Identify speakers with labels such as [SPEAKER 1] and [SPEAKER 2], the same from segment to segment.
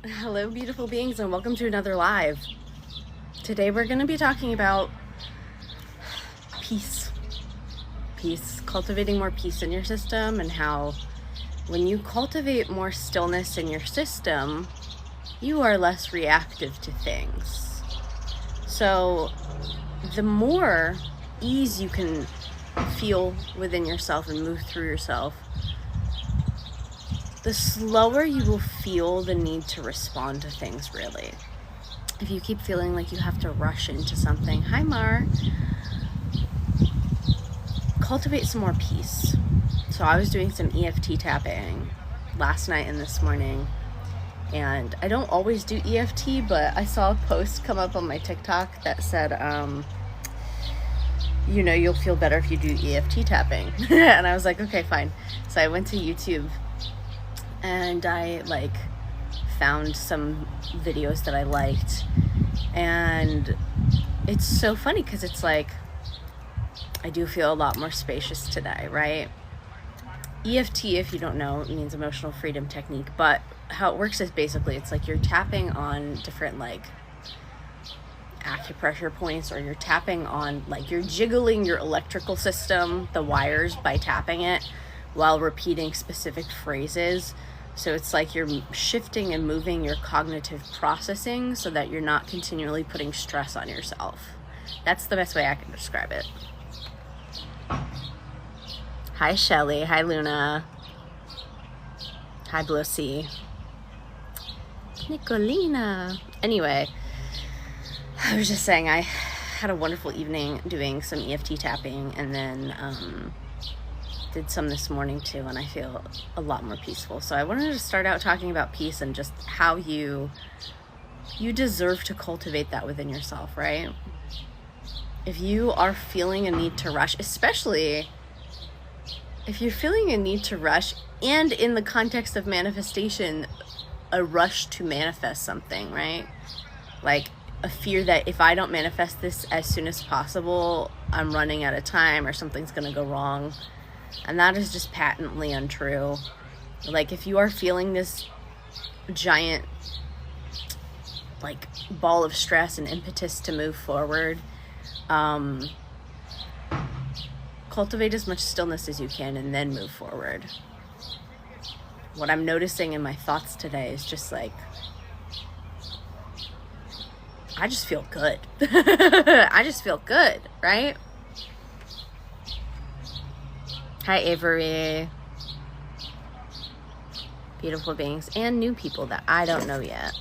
[SPEAKER 1] Hello, beautiful beings, and welcome to another live. Today we're going to be talking about peace. Peace, cultivating more peace in your system, and how when you cultivate more stillness in your system, you are less reactive to things. So the more ease you can feel within yourself and move through yourself, the slower you will feel the need to respond to things, really. If you keep feeling like you have to rush into something, hi Mar, cultivate some more peace. So I was doing some EFT tapping last night and this morning, and I don't always do EFT, but I saw a post come up on my TikTok that said, you'll feel better if you do EFT tapping. And I was like, okay, fine. So I went to YouTube and I found some videos that I liked, and it's so funny because it's like I do feel a lot more spacious today, right? EFT, if you don't know, it means emotional freedom technique, but how it works is basically it's like you're tapping on different acupressure points, or you're tapping on you're jiggling your electrical system, the wires, by tapping it while repeating specific phrases. So it's like you're shifting and moving your cognitive processing so that you're not continually putting stress on yourself. That's the best way I can describe it. Hi Shelly, hi Luna, hi Blossy, Nicolina. Anyway, I was just saying I had a wonderful evening doing some EFT tapping, and then did some this morning too, and I feel a lot more peaceful. So I wanted to start out talking about peace and just how you deserve to cultivate that within yourself, right? If you are feeling a need to rush, especially if you're feeling a need to rush, and in the context of manifestation, a rush to manifest something, right? Like a fear that if I don't manifest this as soon as possible, I'm running out of time or something's going to go wrong. And that is just patently untrue. Like if you are feeling this giant ball of stress and impetus to move forward, cultivate as much stillness as you can and then move forward. What I'm noticing in my thoughts today is just I just feel good. I just feel good, right? Hi Avery. Beautiful beings and new people that I don't know yet.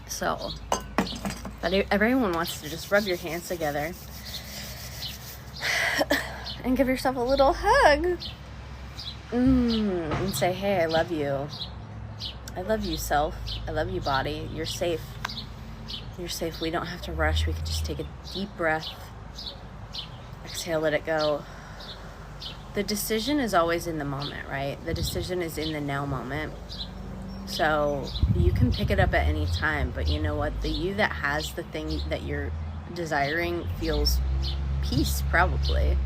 [SPEAKER 1] So, but everyone wants to just rub your hands together and give yourself a little hug and say, hey, I love you. I love you, self. I love you, body. You're safe. You're safe. We don't have to rush. We can just take a deep breath. Exhale, let it go. The decision is always in the moment, right? The decision is in the now moment. So you can pick it up at any time, but you know what? The you that has the thing that you're desiring feels peace, probably.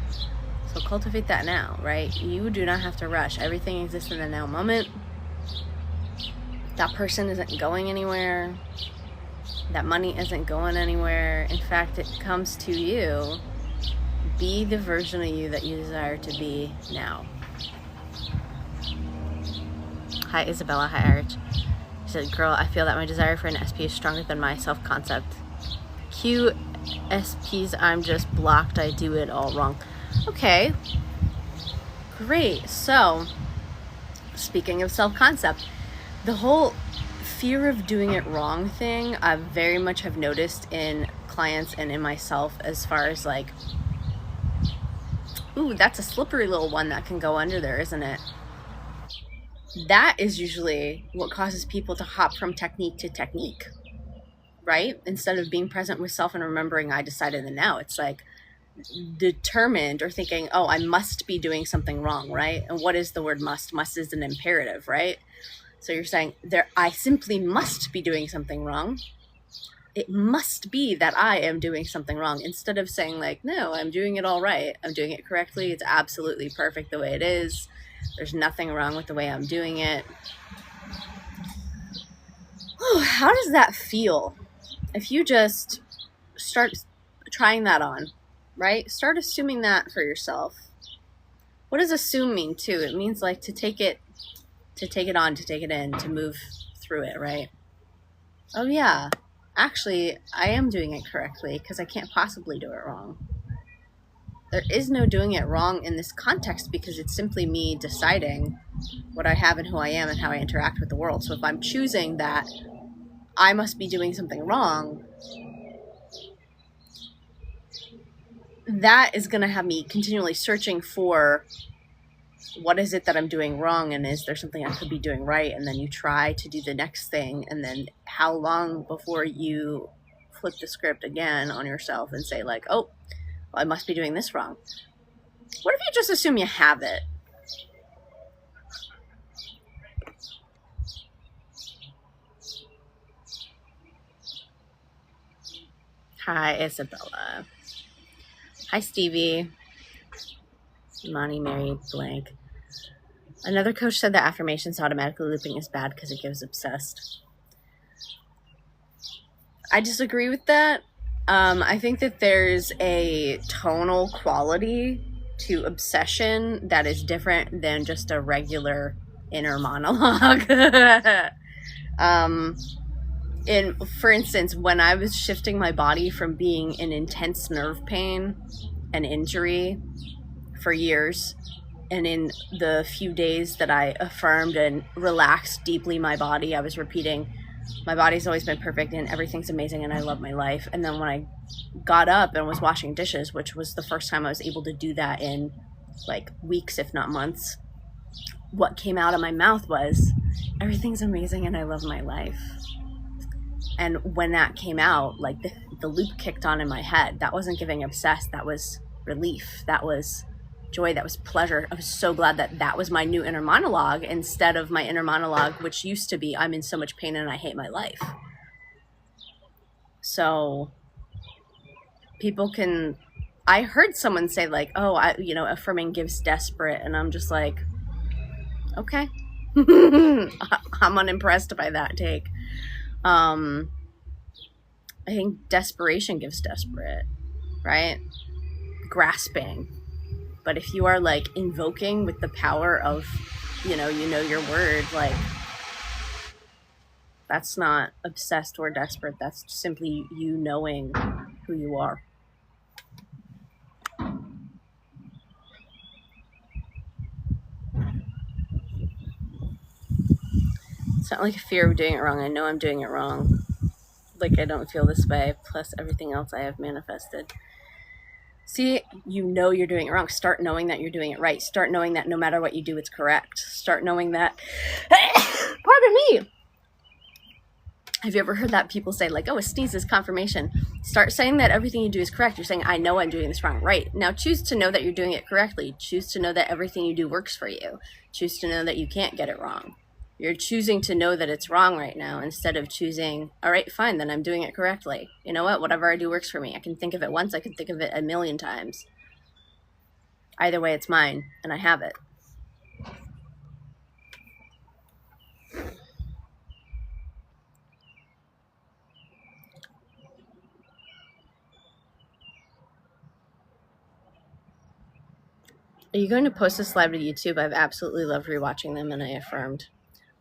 [SPEAKER 1] So cultivate that now, right? You do not have to rush. Everything exists in the now moment. That person isn't going anywhere. That money isn't going anywhere. In fact, it comes to you. Be the version of you that you desire to be now. Hi, Isabella. Hi, Arch. She said, girl, I feel that my desire for an SP is stronger than my self-concept. QSPs, I'm just blocked. I do it all wrong. Okay. Great. So, speaking of self-concept, the whole fear of doing it wrong thing, I very much have noticed in clients and in myself, as far as ooh, that's a slippery little one that can go under there, isn't it? That is usually what causes people to hop from technique to technique, right? Instead of being present with self and remembering I decided the now, it's determined or thinking, oh, I must be doing something wrong, right? And what is the word must? Must is an imperative, right? So you're saying I simply must be doing something wrong. It must be that I am doing something wrong, instead of saying no, I'm doing it all right. I'm doing it correctly. It's absolutely perfect the way it is. There's nothing wrong with the way I'm doing it. Oh, how does that feel? If you just start trying that on, right? Start assuming that for yourself. What does assume mean too? It means like to take it on, to take it in, to move through it, right? Oh yeah, actually, I am doing it correctly because I can't possibly do it wrong. There is no doing it wrong in this context because it's simply me deciding what I have and who I am and how I interact with the world. So if I'm choosing that I must be doing something wrong, that is going to have me continually searching for what is it that I'm doing wrong, and is there something I could be doing right? And then you try to do the next thing, and then how long before you flip the script again on yourself and say like, oh, well, I must be doing this wrong. What if you just assume you have it? Hi, Isabella. Hi, Stevie. Monty, Mary, blank. Another coach said that affirmations automatically looping is bad because it gives obsessed. I disagree with that. I think that there's a tonal quality to obsession that is different than just a regular inner monologue. For instance, when I was shifting my body from being in intense nerve pain and injury for years, and in the few days that I affirmed and relaxed deeply my body, I was repeating, my body's always been perfect and everything's amazing and I love my life. And then when I got up and was washing dishes, which was the first time I was able to do that in like weeks, if not months, what came out of my mouth was, everything's amazing and I love my life. And when that came out, like the loop kicked on in my head. That wasn't giving obsessed. That was relief. That was joy. That was pleasure. I was so glad that that was my new inner monologue instead of my inner monologue, which used to be, I'm in so much pain and I hate my life. So people can, I heard someone say like, oh, affirming gives desperate. And I'm just like, okay. I'm unimpressed by that take. I think desperation gives desperate, right? Grasping. But if you are like invoking with the power of, you know your word, like that's not obsessed or desperate. That's simply you knowing who you are. It's not like a fear of doing it wrong. I know I'm doing it wrong. Like I don't feel this way, plus everything else I have manifested. See, you're doing it wrong. Start knowing that you're doing it right. Start knowing that no matter what you do, it's correct. Start knowing that, pardon me. Have you ever heard that people say like, oh, a sneeze is confirmation? Start saying that everything you do is correct. You're saying, I know I'm doing this wrong. Right. Now choose to know that you're doing it correctly. Choose to know that everything you do works for you. Choose to know that you can't get it wrong. You're choosing to know that it's wrong right now instead of choosing, all right, fine, then I'm doing it correctly. You know what? Whatever I do works for me. I can think of it once. I can think of it a million times. Either way, it's mine and I have it. Are you going to post this live to YouTube? I've absolutely loved rewatching them and I affirmed.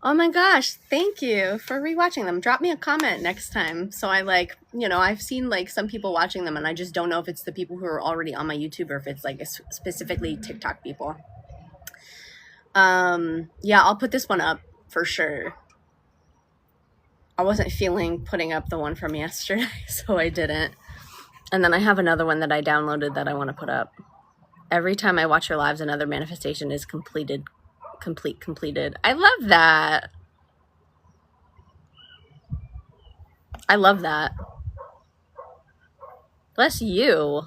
[SPEAKER 1] Oh my gosh, thank you for rewatching them. Drop me a comment next time. So I I've seen like some people watching them and I just don't know if it's the people who are already on my YouTube or if it's like specifically TikTok people. Yeah, I'll put this one up for sure. I wasn't feeling putting up the one from yesterday, so I didn't. And then I have another one that I downloaded that I want to put up. Every time I watch your lives, another manifestation is completed. I love that. I love that. Bless you.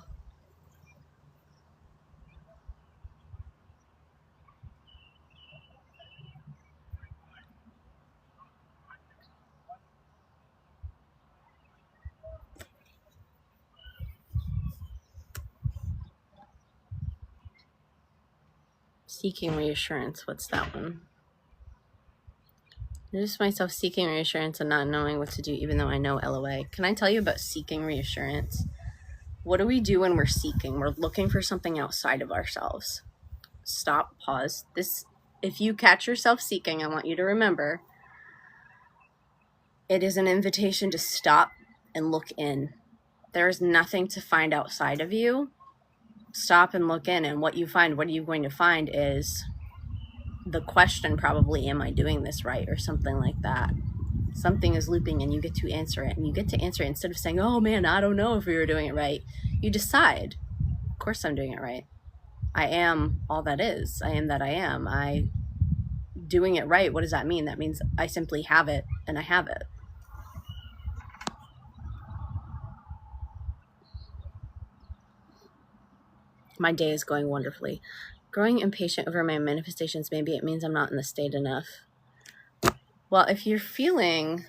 [SPEAKER 1] Seeking reassurance. What's that one? Notice myself seeking reassurance and not knowing what to do, even though I know LOA. Can I tell you about seeking reassurance? What do we do when we're seeking? We're looking for something outside of ourselves. Stop, pause. If you catch yourself seeking, I want you to remember, it is an invitation to stop and look in. There is nothing to find outside of you. Stop and look in, and what you find, what are you going to find is the question probably, am I doing this right, or something like that. Something is looping and you get to answer it, and you get to answer it instead of saying, oh man, I don't know if we were doing it right. You decide, of course I'm doing it right. I am all that is. I am that I am. Doing it right, what does that mean? That means I simply have it, and I have it. My day is going wonderfully. Growing impatient over my manifestations, maybe it means I'm not in the state enough. Well, if you're feeling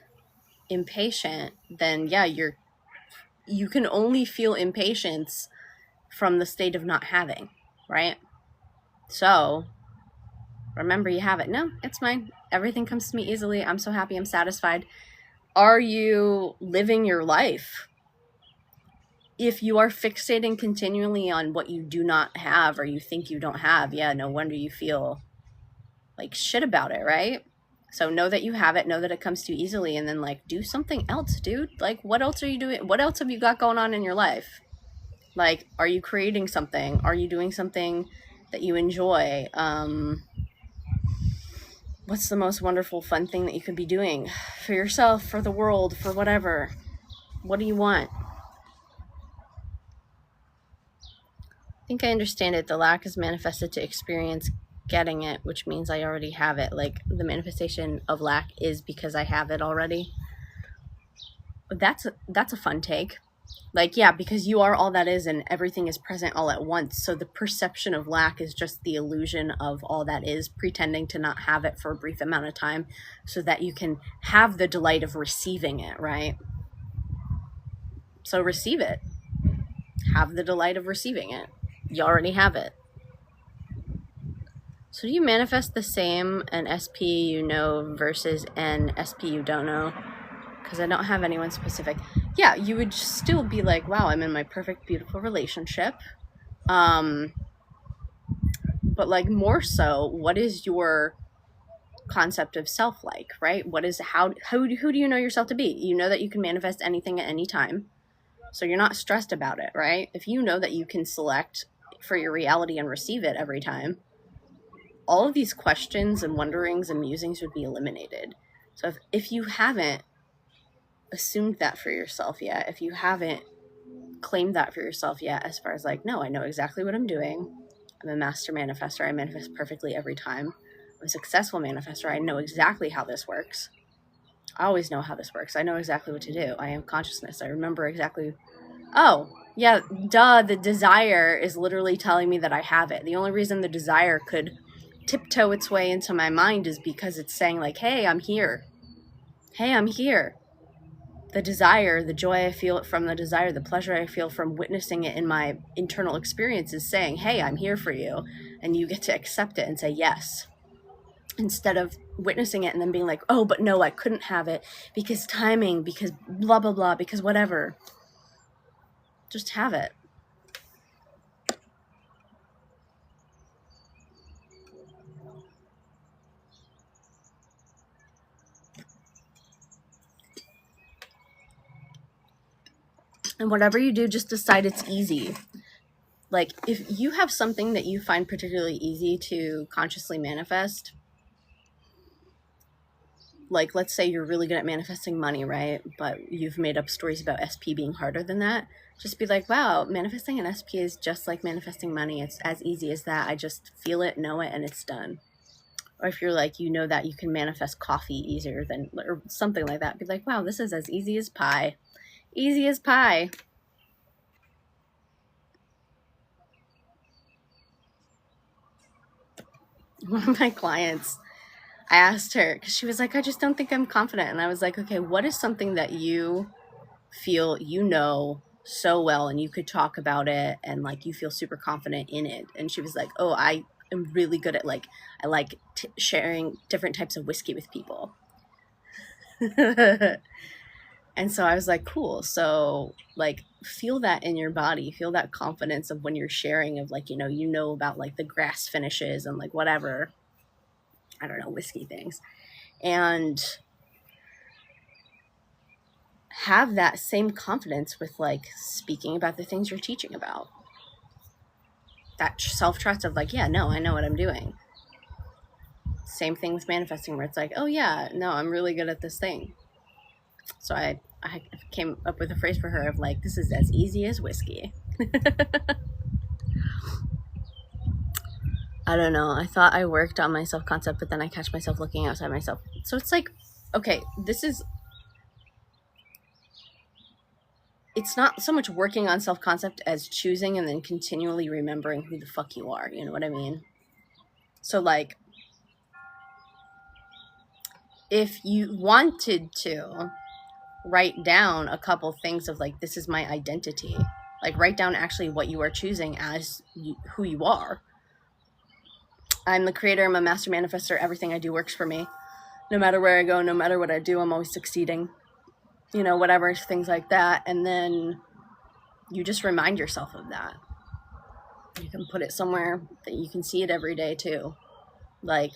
[SPEAKER 1] impatient, then yeah, you can only feel impatience from the state of not having, right? So remember, you have it. No, it's mine. Everything comes to me easily. I'm so happy. I'm satisfied. Are you living your life? If you are fixating continually on what you do not have or you think you don't have, yeah, no wonder you feel like shit about it, right? So know that you have it, know that it comes to you easily, and then like do something else, dude. Like, what else are you doing? What else have you got going on in your life? Like, are you creating something? Are you doing something that you enjoy? What's the most wonderful, fun thing that you could be doing for yourself, for the world, for whatever? What do you want? I think I understand it. The lack is manifested to experience getting it, which means I already have it. Like, the manifestation of lack is because I have it already. That's a fun take. Like, yeah, because you are all that is and everything is present all at once. So the perception of lack is just the illusion of all that is, pretending to not have it for a brief amount of time so that you can have the delight of receiving it, right? So receive it. Have the delight of receiving it. You already have it. So do you manifest the same an SP you know versus an SP you don't know? Because I don't have anyone specific. Yeah, you would still be like, wow, I'm in my perfect, beautiful relationship. But like, more so, what is your concept of self like, right? What is, who do you know yourself to be? You know that you can manifest anything at any time. So you're not stressed about it, right? If you know that you can select for your reality and receive it every time, all of these questions and wonderings and musings would be eliminated. So if you haven't assumed that for yourself yet, if you haven't claimed that for yourself yet, as far as like, no, I know exactly what I'm doing. I'm a master manifestor. I manifest perfectly every time. I'm a successful manifestor. I know exactly how this works. I always know how this works. I know exactly what to do. I am consciousness. I remember exactly. Oh, yeah, duh. The desire is literally telling me that I have it. The only reason the desire could tiptoe its way into my mind is because it's saying like, hey, I'm here. Hey, I'm here. The desire, the joy I feel from the desire, the pleasure I feel from witnessing it in my internal experience is saying, hey, I'm here for you. And you get to accept it and say yes. Instead of witnessing it and then being like, oh, but no, I couldn't have it because timing, because blah, blah, blah, because whatever. Just have it. And whatever you do, just decide it's easy. Like, if you have something that you find particularly easy to consciously manifest, like, let's say you're really good at manifesting money, right? But you've made up stories about SP being harder than that. Just be like, wow, manifesting an SP is just like manifesting money. It's as easy as that. I just feel it, know it, and it's done. Or if you're like, you know that you can manifest coffee easier than, or something like that, be like, wow, this is as easy as pie. Easy as pie. One of my clients, I asked her, because she was like, I just don't think I'm confident. And I was like, okay, what is something that you feel you know so well and you could talk about it and like you feel super confident in it? And she was like, oh, am really good at like, I like sharing different types of whiskey with people. And so I was like, cool. So like, feel that in your body, feel that confidence of when you're sharing of like, you know about like the grass finishes and like whatever, I don't know, whiskey things. And have that same confidence with like speaking about the things you're teaching about. That self-trust of like, yeah, no, I know what I'm doing. Same thing with manifesting, where it's like, oh yeah, no, I'm really good at this thing. So I came up with a phrase for her of like, this is as easy as whiskey. I don't know. I thought I worked on my self-concept, but then I catch myself looking outside myself. So it's like, okay, it's not so much working on self-concept as choosing and then continually remembering who the fuck you are. You know what I mean? So like, if you wanted to write down a couple things of like, this is my identity, like write down actually what you are choosing as who you are. I'm the creator, I'm a master manifestor, everything I do works for me. No matter where I go, no matter what I do, I'm always succeeding. You know, whatever, things like that. And then you just remind yourself of that. You can put it somewhere that you can see it every day too. Like,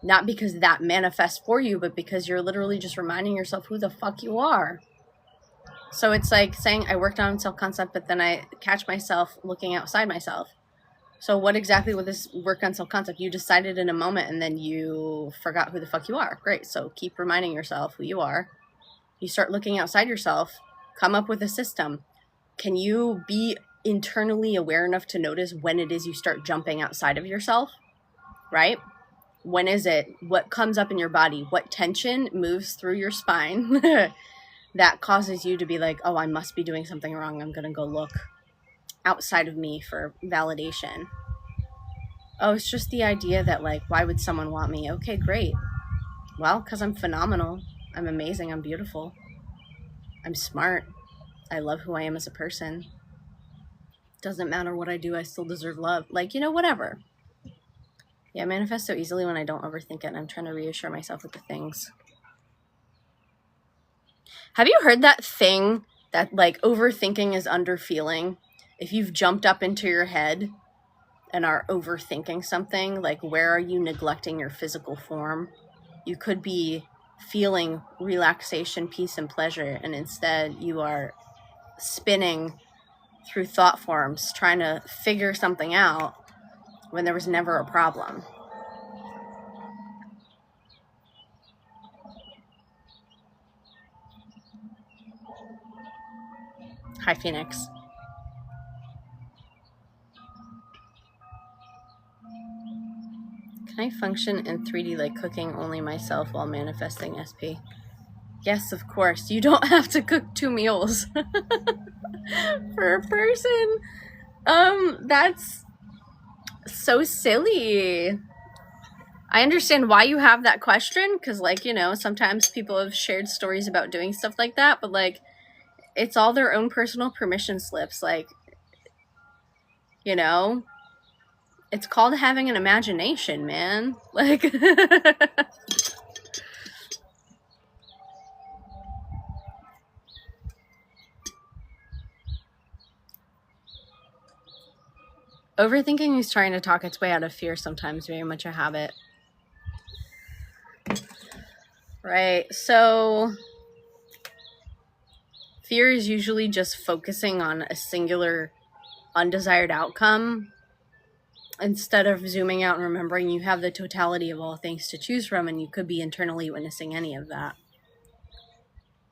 [SPEAKER 1] not because that manifests for you, but because you're literally just reminding yourself who the fuck you are. So it's like saying I worked on self-concept, but then I catch myself looking outside myself. So what exactly with this work on self-concept? You decided in a moment and then you forgot who the fuck you are. Great. So keep reminding yourself who you are. You start looking outside yourself, come up with a system. Can you be internally aware enough to notice when it is you start jumping outside of yourself, right? When is it? What comes up in your body? What tension moves through your spine that causes you to be like, oh, I must be doing something wrong. I'm going to go look outside of me for validation. Oh, it's just the idea that like, why would someone want me? Okay, great. Well, because I'm phenomenal. I'm amazing. I'm beautiful. I'm smart. I love who I am as a person. Doesn't matter what I do, I still deserve love. Like, you know, whatever. Yeah, I manifest so easily when I don't overthink it, and I'm trying to reassure myself with the things. Have you heard that thing that like overthinking is underfeeling? If you've jumped up into your head and are overthinking something, like where are you neglecting your physical form? You could be feeling relaxation, peace, and pleasure, and instead you are spinning through thought forms trying to figure something out when there was never a problem. Hi, Phoenix. Can I function in 3D like cooking only myself while manifesting SP? Yes, of course. You don't have to cook 2 meals for a person. That's so silly. I understand why you have that question, because like, you know, sometimes people have shared stories about doing stuff like that, but like, it's all their own personal permission slips. Like, you know, it's called having an imagination, man. Like, overthinking is trying to talk its way out of fear, sometimes very much a habit. Right. So fear is usually just focusing on a singular undesired outcome instead of zooming out and remembering you have the totality of all things to choose from, and you could be internally witnessing any of that.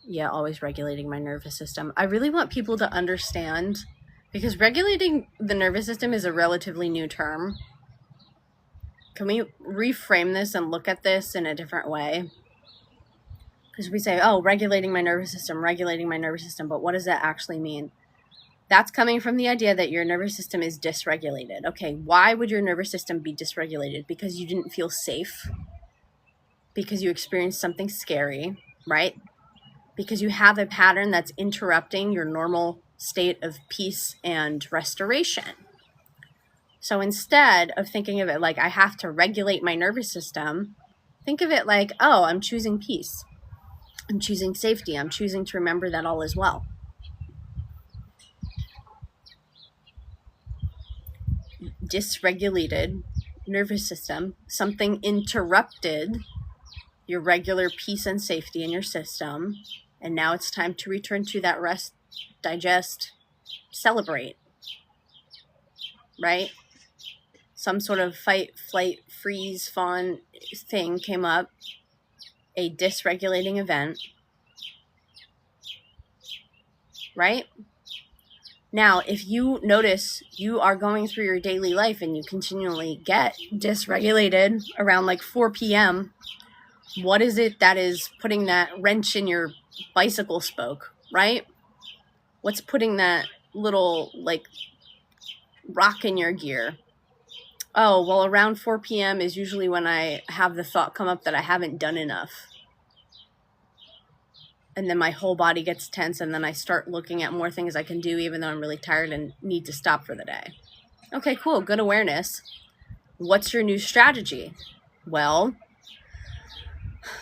[SPEAKER 1] Yeah, always regulating my nervous system. I really want people to understand, because regulating the nervous system is a relatively new term. Can we reframe this and look at this in a different way? Because we say, oh, regulating my nervous system, but what does that actually mean? That's coming from the idea that your nervous system is dysregulated. Okay, why would your nervous system be dysregulated? Because you didn't feel safe, because you experienced something scary, right? Because you have a pattern that's interrupting your normal state of peace and restoration. So instead of thinking of it like I have to regulate my nervous system, think of it like, oh, I'm choosing peace. I'm choosing safety. I'm choosing to remember that all is well. Dysregulated nervous system, something interrupted your regular peace and safety in your system, and now it's time to return to that rest, digest, celebrate, right? Some sort of fight, flight, freeze, fawn thing came up, a dysregulating event, right? Now, if you notice you are going through your daily life and you continually get dysregulated around like 4 p.m., what is it that is putting that wrench in your bicycle spoke, right? What's putting that little like rock in your gear? Oh, well, around 4 p.m. is usually when I have the thought come up that I haven't done enough. And then my whole body gets tense, and then I start looking at more things I can do even though I'm really tired and need to stop for the day. Okay, cool. Good awareness. What's your new strategy? Well,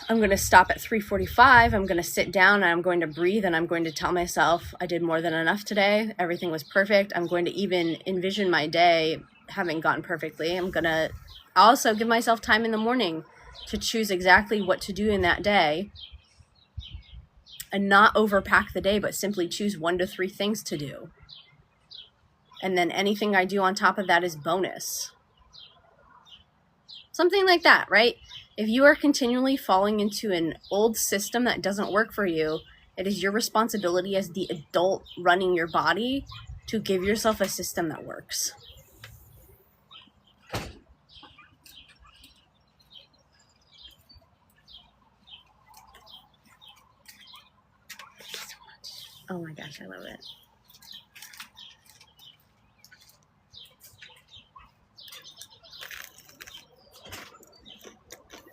[SPEAKER 1] I'm going to stop at 3:45. I'm going to sit down and I'm going to breathe, and I'm going to tell myself I did more than enough today. Everything was perfect. I'm going to even envision my day having gone perfectly. I'm going to also give myself time in the morning to choose exactly what to do in that day and not overpack the day, but simply choose 1 to 3 things to do. And then anything I do on top of that is bonus. Something like that, right? If you are continually falling into an old system that doesn't work for you, it is your responsibility as the adult running your body to give yourself a system that works. Oh my gosh, I love it.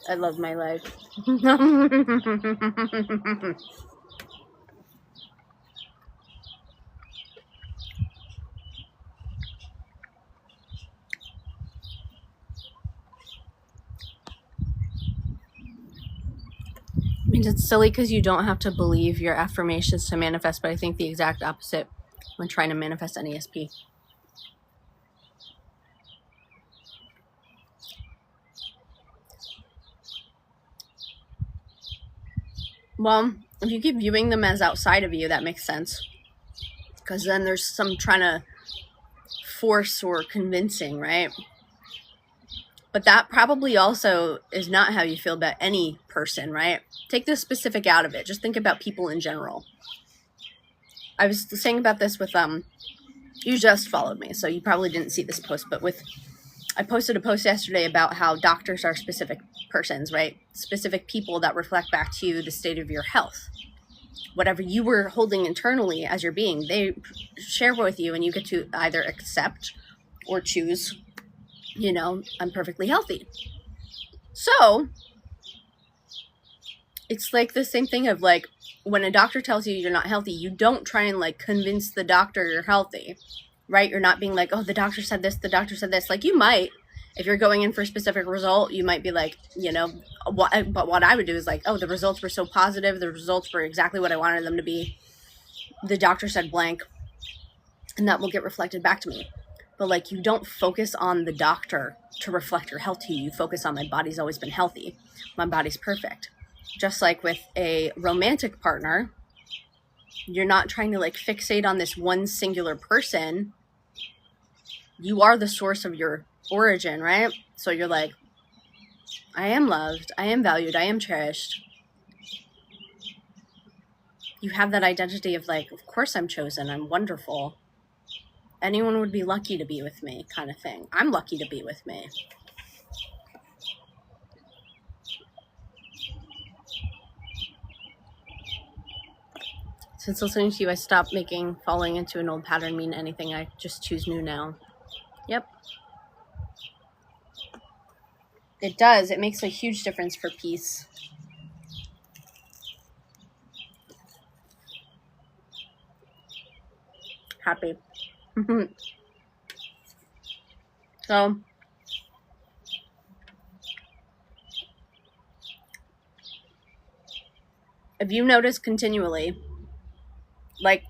[SPEAKER 1] I love my life. I mean, it's silly because you don't have to believe your affirmations to manifest, but I think the exact opposite when trying to manifest NESP. Well, if you keep viewing them as outside of you, that makes sense. Because then there's some trying to force or convincing, right? But that probably also is not how you feel about any person, right? Take the specific out of it. Just think about people in general. I was saying about this with, you just followed me, so you probably didn't see this post, but I posted a post yesterday about how doctors are specific persons, right? Specific people that reflect back to you the state of your health. Whatever you were holding internally as your being, they share with you, and you get to either accept or choose, I'm perfectly healthy. So it's like the same thing of like, when a doctor tells you you're not healthy, you don't try and like convince the doctor you're healthy, right? You're not being like, oh, the doctor said this, the doctor said this. Like, you might, if you're going in for a specific result, you might be like, but what I would do is like, oh, the results were so positive. The results were exactly what I wanted them to be. The doctor said blank, and that will get reflected back to me. But like, you don't focus on the doctor to reflect your health to you. You focus on my body's always been healthy. My body's perfect. Just like with a romantic partner, you're not trying to like fixate on this one singular person. You are the source of your origin, right? So you're like, I am loved, I am valued, I am cherished. You have that identity of like, of course I'm chosen, I'm wonderful. Anyone would be lucky to be with me, kind of thing. I'm lucky to be with me. Since listening to you, I stopped making falling into an old pattern mean anything. I just choose new now. Yep. It does. It makes a huge difference for peace. Happy. So if you notice continually, like,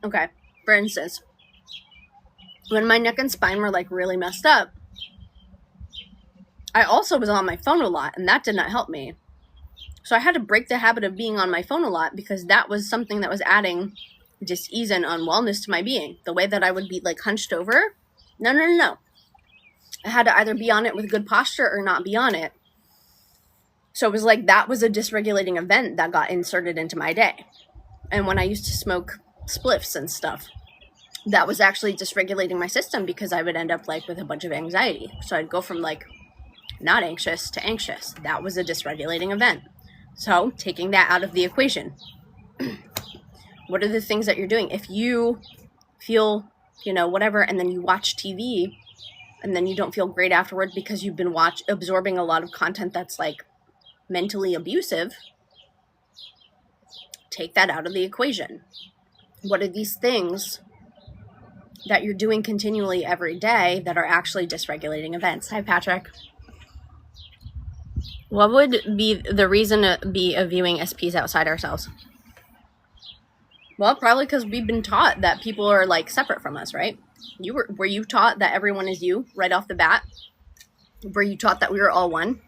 [SPEAKER 1] okay, for instance, when my neck and spine were like really messed up, I also was on my phone a lot, and that did not help me. So I had to break the habit of being on my phone a lot, because that was something that was adding dis-ease and unwellness to my being. The way that I would be like hunched over, no. I had to either be on it with good posture or not be on it. So it was like that was a dysregulating event that got inserted into my day. And when I used to smoke spliffs and stuff, that was actually dysregulating my system, because I would end up like with a bunch of anxiety. So I'd go from like not anxious to anxious. That was a dysregulating event. So taking that out of the equation. What are the things that you're doing? If you feel, whatever, and then you watch TV and then you don't feel great afterward because you've been absorbing a lot of content that's like mentally abusive, take that out of the equation. What are these things that you're doing continually every day that are actually dysregulating events? Hi, Patrick. What would be the reason to be viewing SPs outside ourselves? Well, probably because we've been taught that people are like separate from us, right? Were you taught that everyone is you right off the bat? Were you taught that we were all one?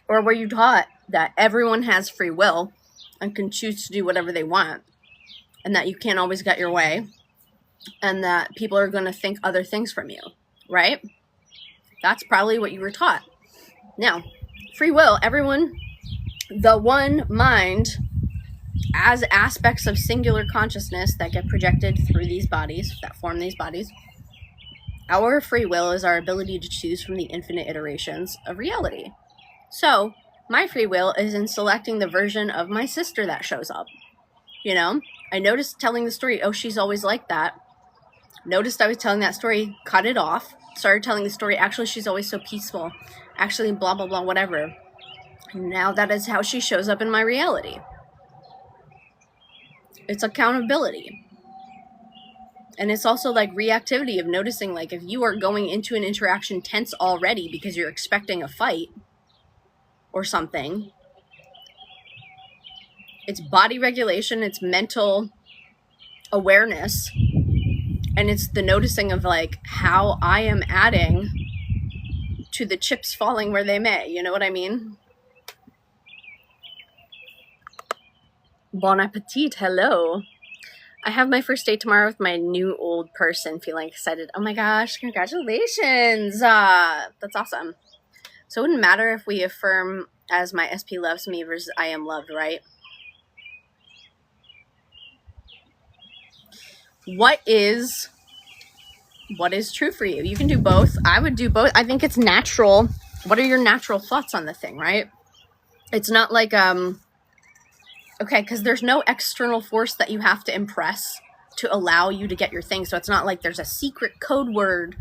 [SPEAKER 1] Or were you taught that everyone has free will and can choose to do whatever they want, and that you can't always get your way, and that people are going to think other things from you, right? That's probably what you were taught. Now, free will, everyone, the one mind, as aspects of singular consciousness that get projected through these bodies, that form these bodies, our free will is our ability to choose from the infinite iterations of reality. So, my free will is in selecting the version of my sister that shows up. I noticed telling the story, oh, she's always like that. Noticed I was telling that story, cut it off. Started telling the story, actually, she's always so peaceful. Actually, blah, blah, blah, whatever. And now that is how she shows up in my reality. It's accountability. And it's also like reactivity of noticing, like, if you are going into an interaction tense already because you're expecting a fight or something, it's body regulation, it's mental awareness, and it's the noticing of like how I am adding to the chips falling where they may. You know what I mean? Bon appetit. Hello. I have my first date tomorrow with my new old person. Feeling excited. Oh my gosh, congratulations. That's awesome. So it wouldn't matter if we affirm as my SP loves me versus I am loved, right? What is true for you? You can do both. I would do both. I think it's natural. What are your natural thoughts on the thing, right? It's not like, okay, because there's no external force that you have to impress to allow you to get your thing. So it's not like there's a secret code word.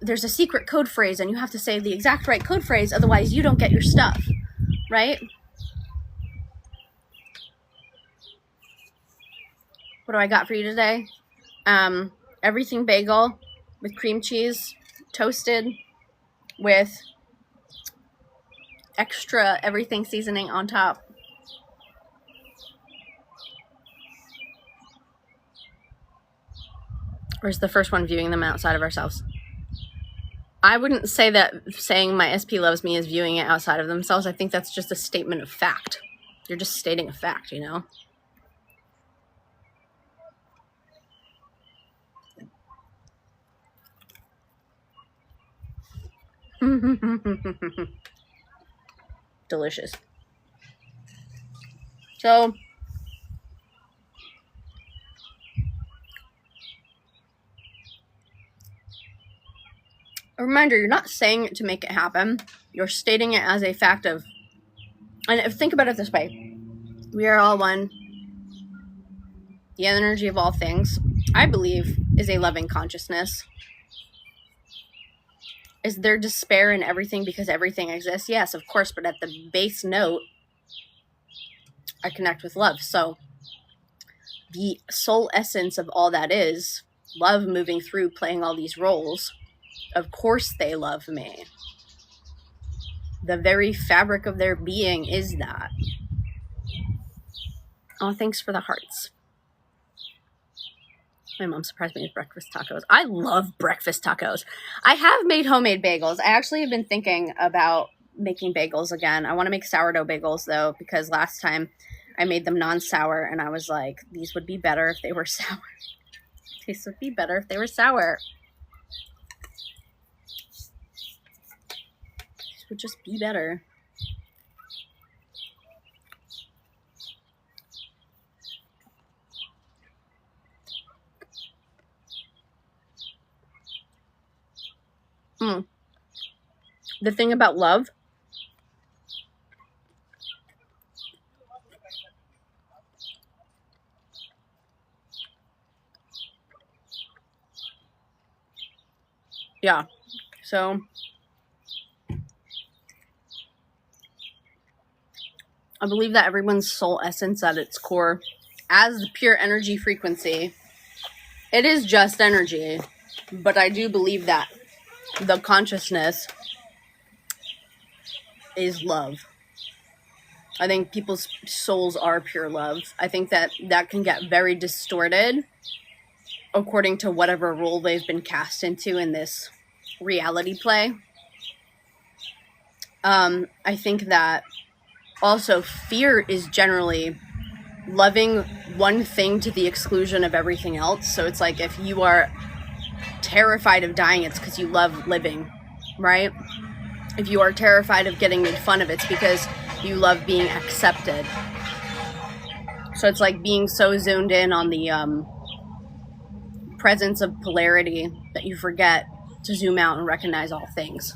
[SPEAKER 1] There's a secret code phrase and you have to say the exact right code phrase. Otherwise, you don't get your stuff, right? What do I got for you today? Everything bagel with cream cheese, toasted with extra everything seasoning on top. Or is the first one viewing them outside of ourselves? I wouldn't say that saying my SP loves me is viewing it outside of themselves. I think that's just a statement of fact. You're just stating a fact, you know? Delicious. So, a reminder, you're not saying it to make it happen. You're stating it as a fact of, and think about it this way. We are all one. The energy of all things. I believe, is a loving consciousness. Is there despair in everything because everything exists? Yes, of course, but at the base note, I connect with love. So the soul essence of all that is love moving through, playing all these roles. Of course they love me. The very fabric of their being is that. Oh, thanks for the hearts. My mom surprised me with breakfast tacos. I love breakfast tacos. I have made homemade bagels. I actually have been thinking about making bagels again. I want to make sourdough bagels, though, because last time I made them non-sour, and I was like, these would be better if they were sour. These would be better if they were sour. These would just be better. The thing about love, yeah, so I believe that everyone's soul essence at its core, as the pure energy frequency, it is just energy, but I do believe that the consciousness is love. I think people's souls are pure love. I think that can get very distorted according to whatever role they've been cast into in this reality play. I think that also fear is generally loving one thing to the exclusion of everything else. So it's like if you are terrified of dying, it's because you love living, right? If you are terrified of getting made fun of, it's because you love being accepted. So it's like being so zoned in on the presence of polarity that you forget to zoom out and recognize all things.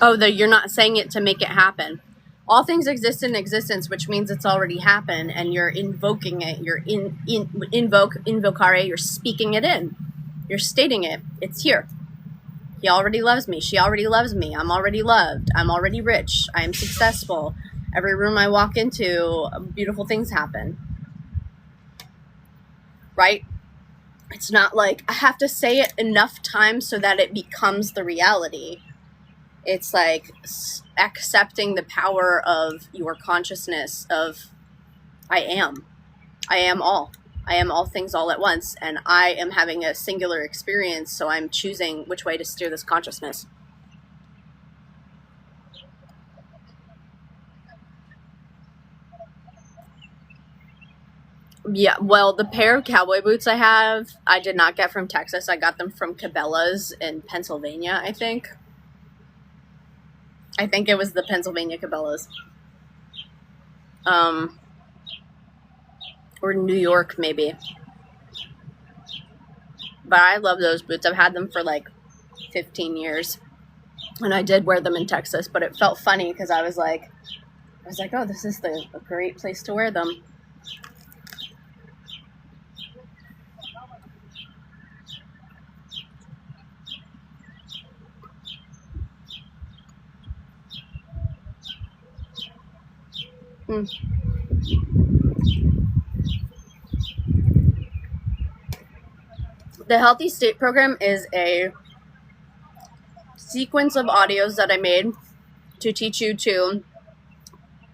[SPEAKER 1] Oh, you're not saying it to make it happen. All things exist in existence, which means it's already happened, and you're invoking it. You're invocare. You're speaking it in. You're stating it. It's here. He already loves me. She already loves me. I'm already loved. I'm already rich. I am successful. Every room I walk into, beautiful things happen. Right? It's not like I have to say it enough times so that it becomes the reality. It's like accepting the power of your consciousness of I am all. I am all things all at once, and I am having a singular experience, so I'm choosing which way to steer this consciousness. Yeah, well, the pair of cowboy boots I have, I did not get from Texas. I got them from Cabela's in Pennsylvania, I think. I think it was the Pennsylvania Cabela's. Or New York, maybe. But I love those boots. I've had them for like 15 years. And I did wear them in Texas, but it felt funny because I was like, oh, this is a great place to wear them. The Healthy State program is a sequence of audios that I made to teach you to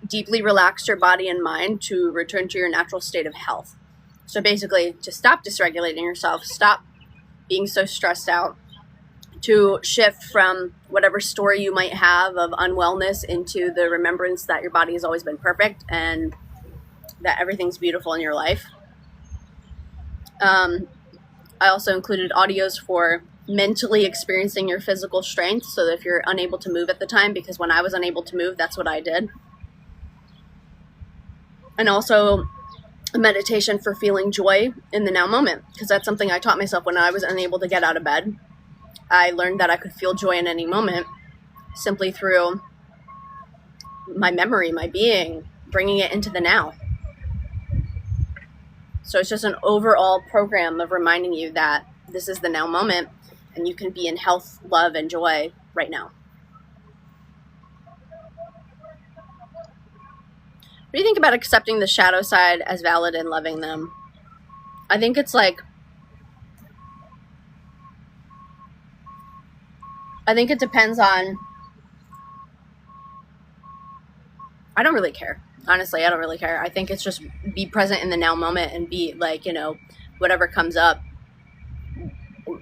[SPEAKER 1] deeply relax your body and mind to return to your natural state of health. So basically, to stop dysregulating yourself, stop being so stressed out, to shift from whatever story you might have of unwellness into the remembrance that your body has always been perfect and that everything's beautiful in your life. I also included audios for mentally experiencing your physical strength, so that if you're unable to move at the time, because when I was unable to move, that's what I did. And also a meditation for feeling joy in the now moment, because that's something I taught myself when I was unable to get out of bed. I learned that I could feel joy in any moment, simply through my memory, my being, bringing it into the now. So it's just an overall program of reminding you that this is the now moment and you can be in health, love, and joy right now. What do you think about accepting the shadow side as valid and loving them? I think it's like, I think it depends on, I don't really care. Honestly, I don't really care. I think it's just be present in the now moment and be like, you know, whatever comes up,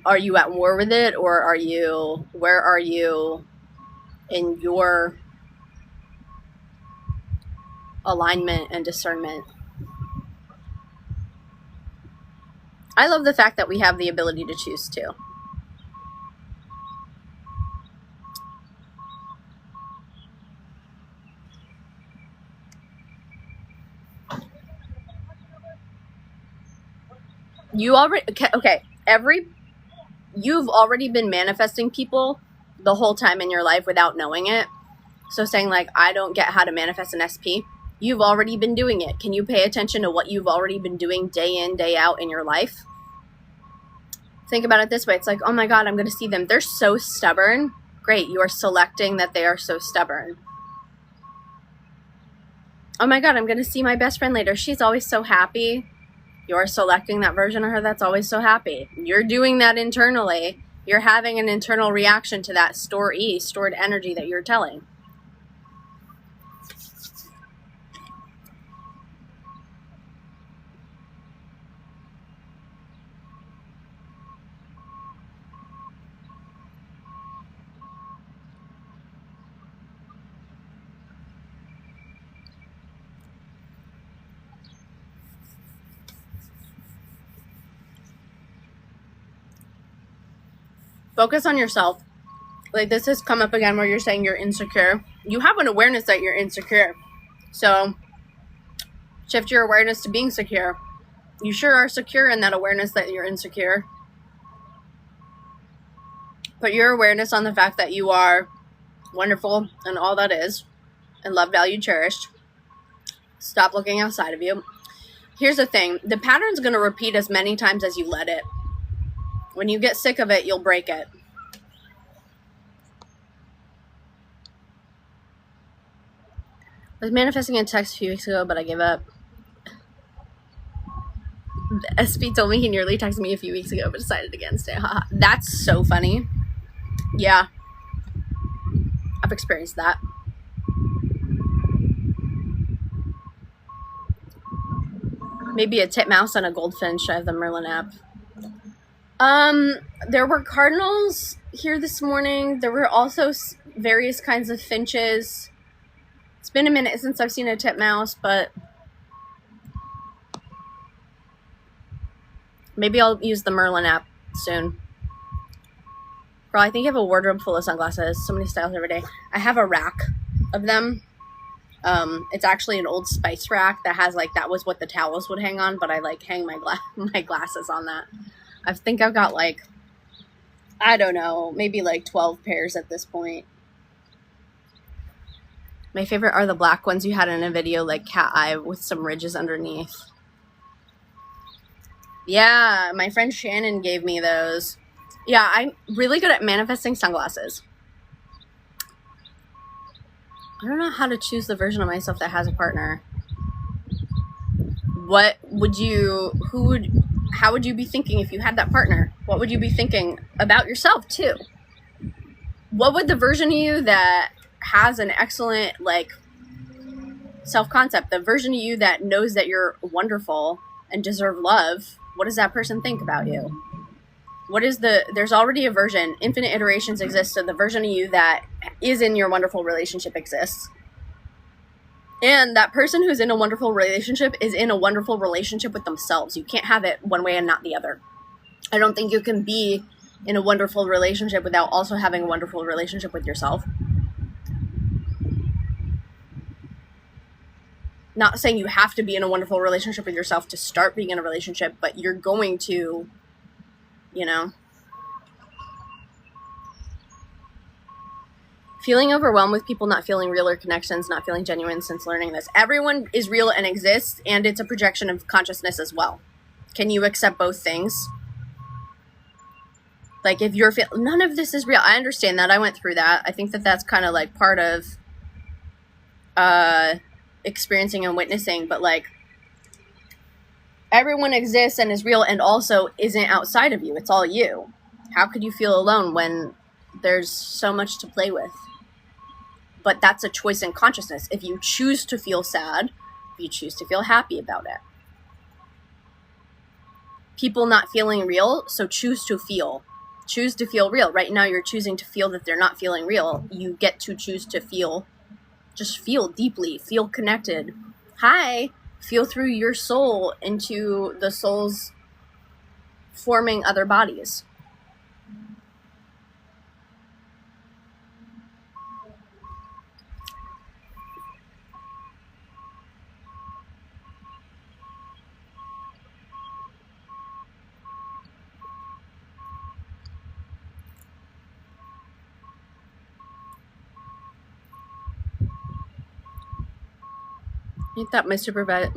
[SPEAKER 1] are you at war with it, or where are you in your alignment and discernment? I love the fact that we have the ability to choose too. You already, okay, you've already been manifesting people the whole time in your life without knowing it. So saying like, I don't get how to manifest an SP, you've already been doing it. Can you pay attention to what you've already been doing day in, day out in your life? Think about it this way. It's like, oh my God, I'm going to see them. They're so stubborn. Great. You are selecting that they are so stubborn. Oh my God, I'm going to see my best friend later. She's always so happy. You're selecting that version of her that's always so happy. You're doing that internally. You're having an internal reaction to that stored energy that you're telling. Focus on yourself. Like this has come up again where you're saying you're insecure. You have an awareness that you're insecure. So shift your awareness to being secure. You sure are secure in that awareness that you're insecure. Put your awareness on the fact that you are wonderful and all that is, and loved, valued, cherished. Stop looking outside of you. Here's the thing. The pattern's going to repeat as many times as you let it. When you get sick of it, you'll break it. I was manifesting a text a few weeks ago, but I gave up. SP told me he nearly texted me a few weeks ago, but decided against it. That's so funny. Yeah. I've experienced that. Maybe a titmouse and a goldfinch. I have the Merlin app. There were cardinals here this morning. There were also various kinds of finches. It's been a minute since I've seen a titmouse, but maybe I'll use the Merlin app soon. Girl, I think you have a wardrobe full of sunglasses. So many styles every day. I have a rack of them. It's actually an Old Spice rack that has like, that was what the towels would hang on, but I like hang my glasses on that. I think I've got like, I don't know, maybe like 12 pairs at this point. My favorite are the black ones you had in a video, like cat eye with some ridges underneath. Yeah, my friend Shannon gave me those. Yeah, I'm really good at manifesting sunglasses. I don't know how to choose the version of myself that has a partner. How would you be thinking if you had that partner? What would you be thinking about yourself too? What would the version of you that has an excellent like self-concept, the version of you that knows that you're wonderful and deserve love, what does that person think about you? There's already a version, infinite iterations exist, so the version of you that is in your wonderful relationship exists. And that person who's in a wonderful relationship is in a wonderful relationship with themselves. You can't have it one way and not the other. I don't think you can be in a wonderful relationship without also having a wonderful relationship with yourself. Not saying you have to be in a wonderful relationship with yourself to start being in a relationship, but you're going to, Feeling overwhelmed with people not feeling real or connections, not feeling genuine since learning this. Everyone is real and exists, and it's a projection of consciousness as well. Can you accept both things? Like, if you're none of this is real. I understand that. I went through that. I think that that's kind of like part of experiencing and witnessing, but like, everyone exists and is real and also isn't outside of you. It's all you. How could you feel alone when there's so much to play with? But that's a choice in consciousness. If you choose to feel sad, if you choose to feel happy about it. People not feeling real, so choose to feel. Choose to feel real. Right now you're choosing to feel that they're not feeling real. You get to choose to feel. Just feel deeply. Feel connected. Hi. Feel through your soul into the souls forming other bodies. Ain't that my supervisor?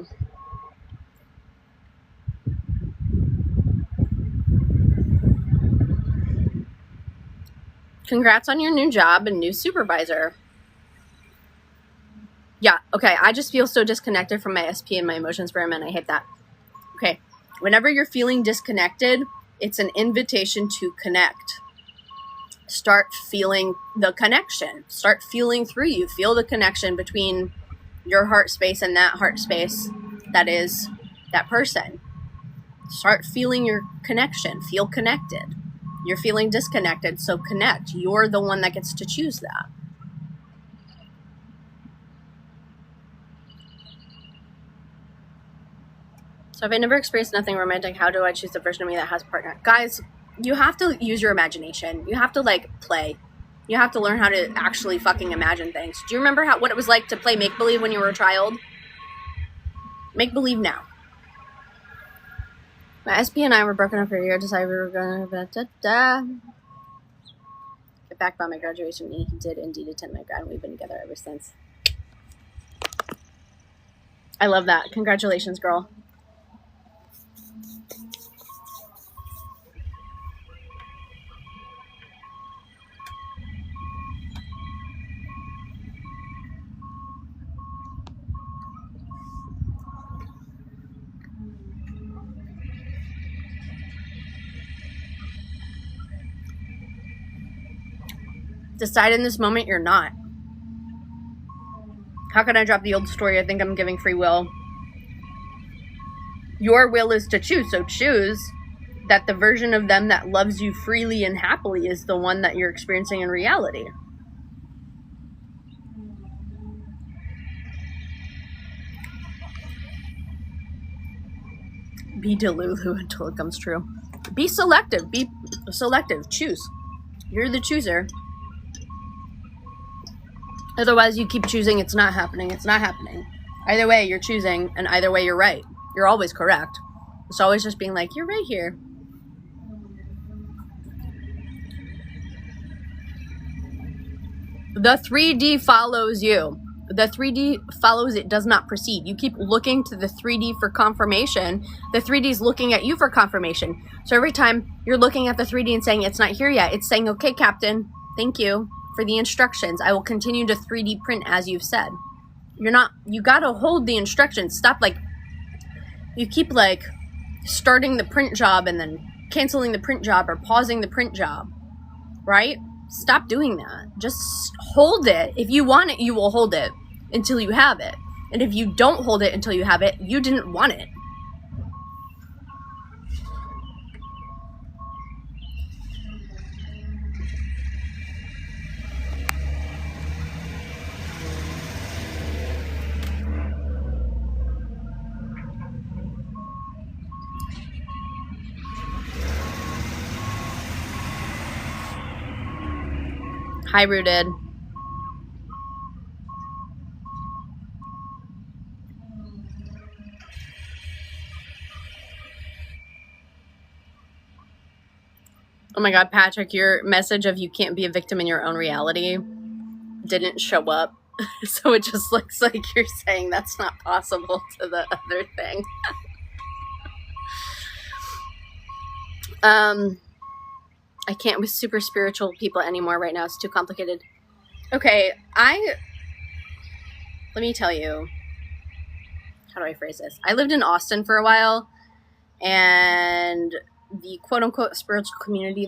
[SPEAKER 1] Congrats on your new job and new supervisor. Yeah, okay. I just feel so disconnected from my SP and my emotions for a minute. I hate that. Okay. Whenever you're feeling disconnected, it's an invitation to connect. Start feeling the connection. Start feeling through you. Feel the connection between your heart space and that heart space that is that person. Start feeling your connection. Feel connected. You're feeling disconnected, so connect. You're the one that gets to choose that. So if I never experienced nothing romantic, how do I choose the version of me that has a partner? Guys, you have to use your imagination. You have to, like, play. You have to learn how to actually fucking imagine things. Do you remember what it was like to play make-believe when you were a child? Make-believe now. My SP and I were broken up for a year. Decided we were going to get back by my graduation. He did indeed attend my grad, and we've been together ever since. I love that. Congratulations, girl. Decide in this moment you're not. How can I drop the old story? I think I'm giving free will. Your will is to choose, so choose that the version of them that loves you freely and happily is the one that you're experiencing in reality. Be Delulu until it comes true. Be selective. Be selective. Choose. You're the chooser. Otherwise, you keep choosing, it's not happening, it's not happening. Either way, you're choosing, and either way, you're right. You're always correct. It's always just being like, you're right here. The 3D follows you. The 3D follows, it does not proceed. You keep looking to the 3D for confirmation. The 3D is looking at you for confirmation. So every time you're looking at the 3D and saying, it's not here yet, it's saying, okay, Captain, thank you for the instructions. I will continue to 3D print as you've said. You gotta hold the instructions. Stop, like, you keep, like, starting the print job and then canceling the print job or pausing the print job, right? Stop doing that. Just hold it. If you want it, you will hold it until you have it. And if you don't hold it until you have it, you didn't want it. Hi, Rooted. Oh my God, Patrick, your message of you can't be a victim in your own reality didn't show up. So it just looks like you're saying that's not possible to the other thing. I can't with super spiritual people anymore right now. It's too complicated. Okay, let me tell you, how do I phrase this? I lived in Austin for a while, and the quote-unquote spiritual community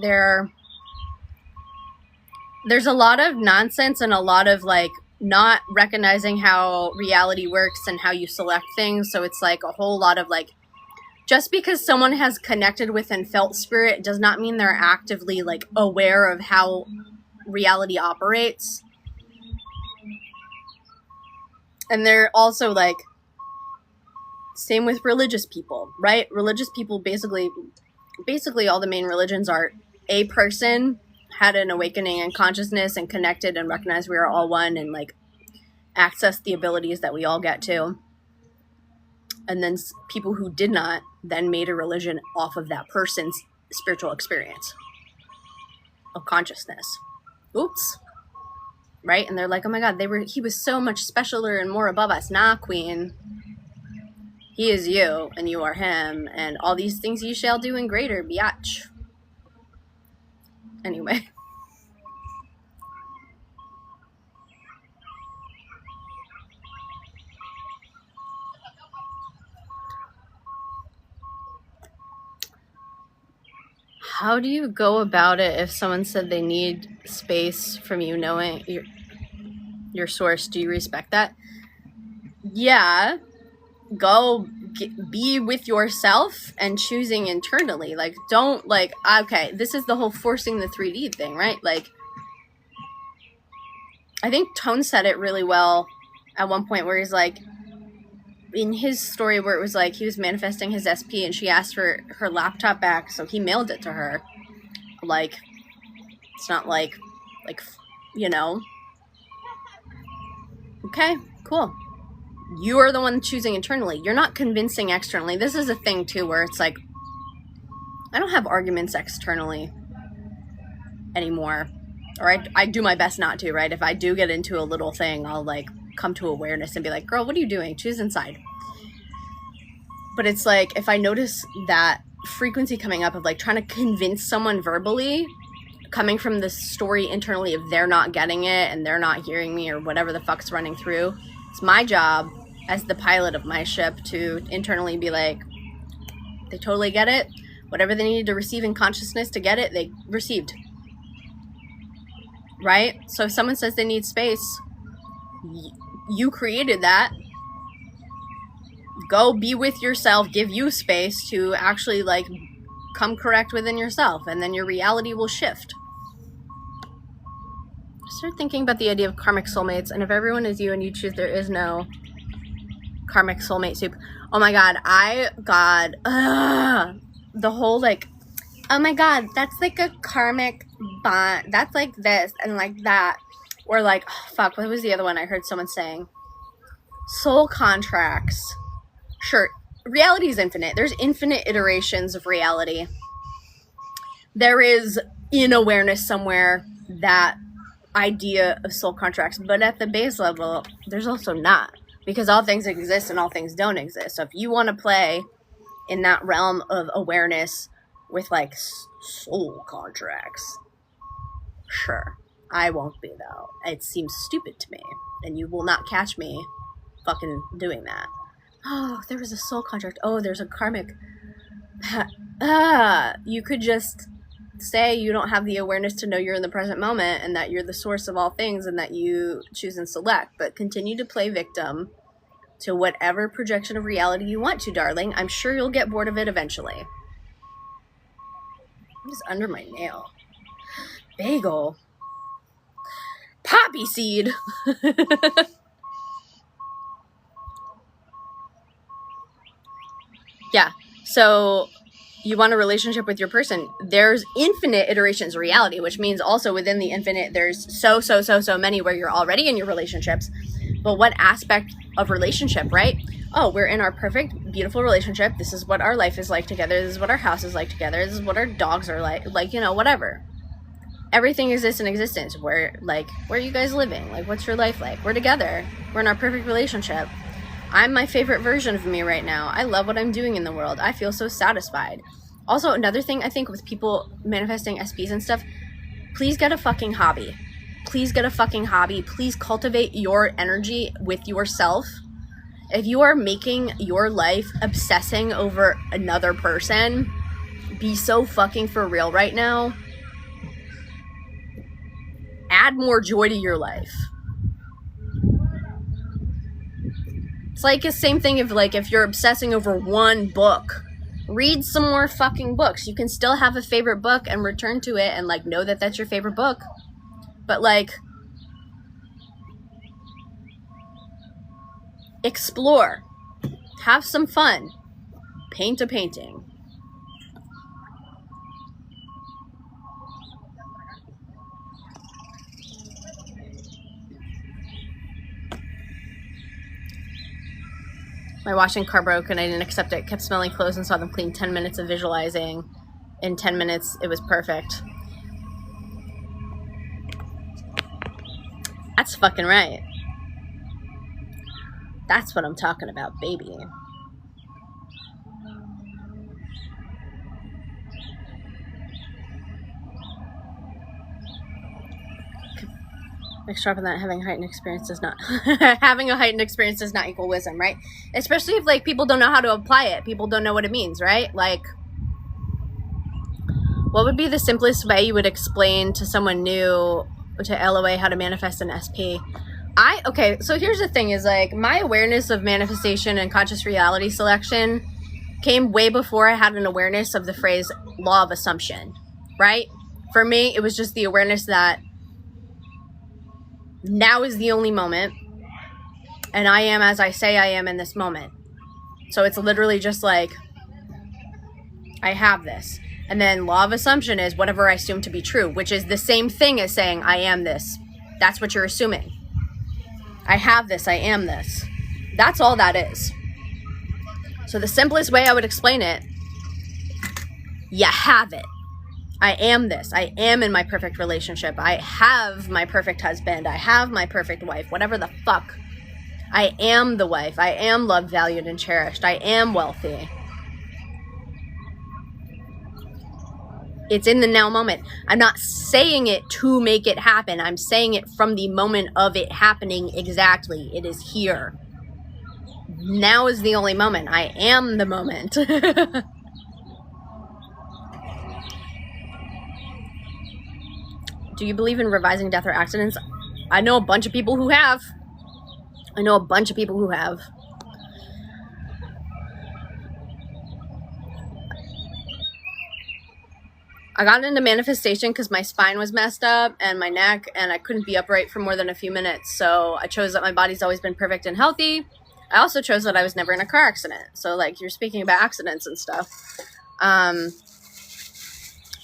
[SPEAKER 1] there's a lot of nonsense and a lot of like not recognizing how reality works and how you select things. So it's like a whole lot of like, just because someone has connected with and felt spirit does not mean they're actively like aware of how reality operates. And they're also like, same with religious people, right? Religious people basically all the main religions are a person had an awakening in consciousness and connected and recognized we are all one and like access the abilities that we all get to. And then people who did not then made a religion off of that person's spiritual experience of consciousness. Oops. Right? And they're like, oh my God, he was so much specialer and more above us. Nah, queen. He is you and you are him, and all these things you shall do in greater, biatch. Anyway. How do you go about it if someone said they need space from you knowing your source? Do you respect that? Yeah. Go be with yourself and choosing internally. Like, don't like, okay, this is the whole forcing the 3D thing, right? Like, I think Tone said it really well at one point where he's like, in his story where it was like he was manifesting his SP and she asked for her laptop back, so he mailed it to her. Like, it's not like, you know. Okay, cool. You are the one choosing internally. You're not convincing externally. This is a thing too where it's like, I don't have arguments externally anymore. Or I do my best not to, right? If I do get into a little thing, I'll like come to awareness and be like, girl, what are you doing? Choose inside. But it's like, if I notice that frequency coming up of like trying to convince someone verbally, coming from the story internally of they're not getting it and they're not hearing me or whatever the fuck's running through, it's my job as the pilot of my ship to internally be like, they totally get it. Whatever they needed to receive in consciousness to get it, they received. Right? So if someone says they need space, you created that. Go be with yourself, give you space to actually like come correct within yourself, and then your reality will shift. Start thinking about the idea of karmic soulmates, and if everyone is you and you choose, there is no karmic soulmate soup. Oh my God, the whole like, oh my God, that's like a karmic bond. That's like this and like that. Or like, oh, fuck, what was the other one I heard someone saying? Soul contracts. Sure, reality is infinite. There's infinite iterations of reality. There is in awareness somewhere that idea of soul contracts, but at the base level, there's also not, because all things exist and all things don't exist. So if you want to play in that realm of awareness with like soul contracts, sure. I won't be though. It seems stupid to me, and you will not catch me fucking doing that. Oh, there was a soul contract. Oh, there's a karmic. You could just say you don't have the awareness to know you're in the present moment and that you're the source of all things and that you choose and select, but continue to play victim to whatever projection of reality you want to, darling. I'm sure you'll get bored of it eventually. What is under my nail? Bagel. Poppy seed. Yeah. So you want a relationship with your person. There's infinite iterations of reality, which means also within the infinite, there's so many where you're already in your relationships. But what aspect of relationship, right? Oh, we're in our perfect, beautiful relationship. This is what our life is like together. This is what our house is like together. This is what our dogs are like, you know, whatever. everything exists in existence. Where are you guys living? Like, what's your life like? We're together. We're in our perfect relationship. I'm my favorite version of me right now. I love what I'm doing in the world. I feel so satisfied. Also, another thing I think with people manifesting SPs and stuff, please get a fucking hobby. Please get a fucking hobby. Please cultivate your energy with yourself. If you are making your life obsessing over another person, be so fucking for real right now. Add more joy to your life. It's like the same thing if you're obsessing over one book, read some more fucking books. You can still have a favorite book and return to it and like know that that's your favorite book. But like, explore, have some fun, paint a painting. My washing car broke and I didn't accept it. Kept smelling clothes and saw them clean. 10 minutes of visualizing. In 10 minutes, it was perfect. That's fucking right. That's what I'm talking about, baby. Make sure that having a heightened experience does not having a heightened experience does not equal wisdom, right? Especially if like people don't know how to apply it. People don't know what it means, right? Like, what would be the simplest way you would explain to someone new to LOA how to manifest an SP? Okay, so here's the thing is like my awareness of manifestation and conscious reality selection came way before I had an awareness of the phrase law of assumption, right? For me, it was just the awareness that now is the only moment, and I am as I say I am in this moment. So it's literally just like, I have this. And then law of assumption is whatever I assume to be true, which is the same thing as saying I am this. That's what you're assuming. I have this, I am this. That's all that is. So the simplest way I would explain it, you have it. I am this. I am in my perfect relationship. I have my perfect husband. I have my perfect wife. Whatever the fuck. I am the wife. I am loved, valued, and cherished. I am wealthy. It's in the now moment. I'm not saying it to make it happen. I'm saying it from the moment of it happening exactly. It is here. Now is the only moment. I am the moment. Do you believe in revising death or accidents? I know a bunch of people who have. I got into manifestation because my spine was messed up and my neck, and I couldn't be upright for more than a few minutes. So I chose that my body's always been perfect and healthy. I also chose that I was never in a car accident. So like you're speaking about accidents and stuff.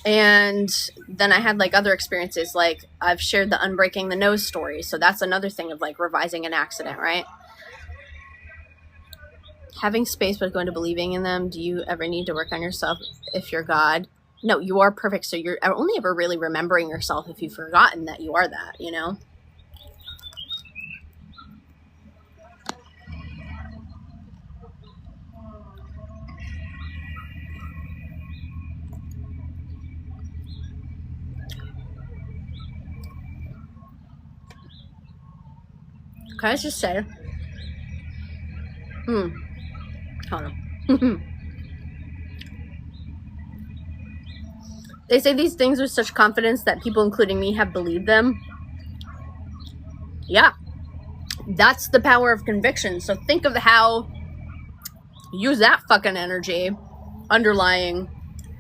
[SPEAKER 1] And then I had like other experiences, like I've shared the unbreaking the nose story. So that's another thing of like revising an accident, right? Having space but going to believing in them. Do you ever need to work on yourself if you're God? No, you are perfect. So you're only ever really remembering yourself if you've forgotten that you are that, you know? Can I just say? Hold on. They say these things with such confidence that people, including me, have believed them. Yeah. That's the power of conviction. So think of how, use that fucking energy underlying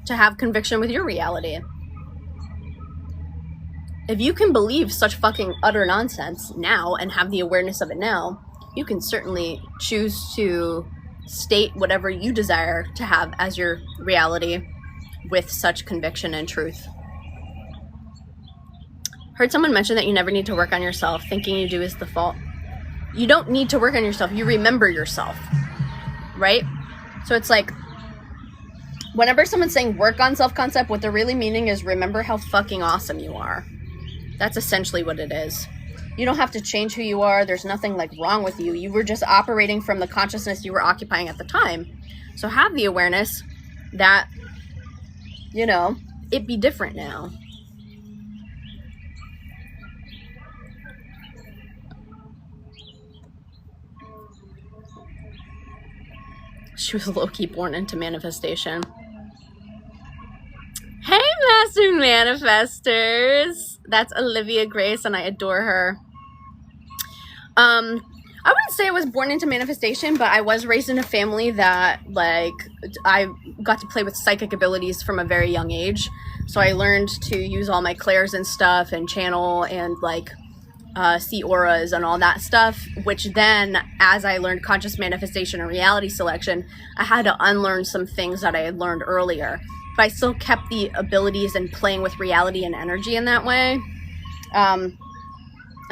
[SPEAKER 1] to have conviction with your reality. If you can believe such fucking utter nonsense now and have the awareness of it now, you can certainly choose to state whatever you desire to have as your reality with such conviction and truth. Heard someone mention that you never need to work on yourself. Thinking you do is the fault. You don't need to work on yourself. You remember yourself, right? So it's like, Whenever someone's saying work on self-concept, what they're really meaning is remember how fucking awesome you are. That's essentially what it is. You don't have to change who you are. There's nothing like wrong with you. You were just operating from the consciousness you were occupying at the time. So have the awareness that, you know, it'd be different now. She was low-key born into manifestation. Hey, Master Manifestors! That's Olivia Grace, and I adore her. I wouldn't say I was born into manifestation, but I was raised in a family that, like, I got to play with psychic abilities from a very young age. So I learned to use all my clairs and stuff and channel and, like, see auras and all that stuff, which then, as I learned conscious manifestation and reality selection, I had to unlearn some things that I had learned earlier. But I still kept the abilities and playing with reality and energy in that way.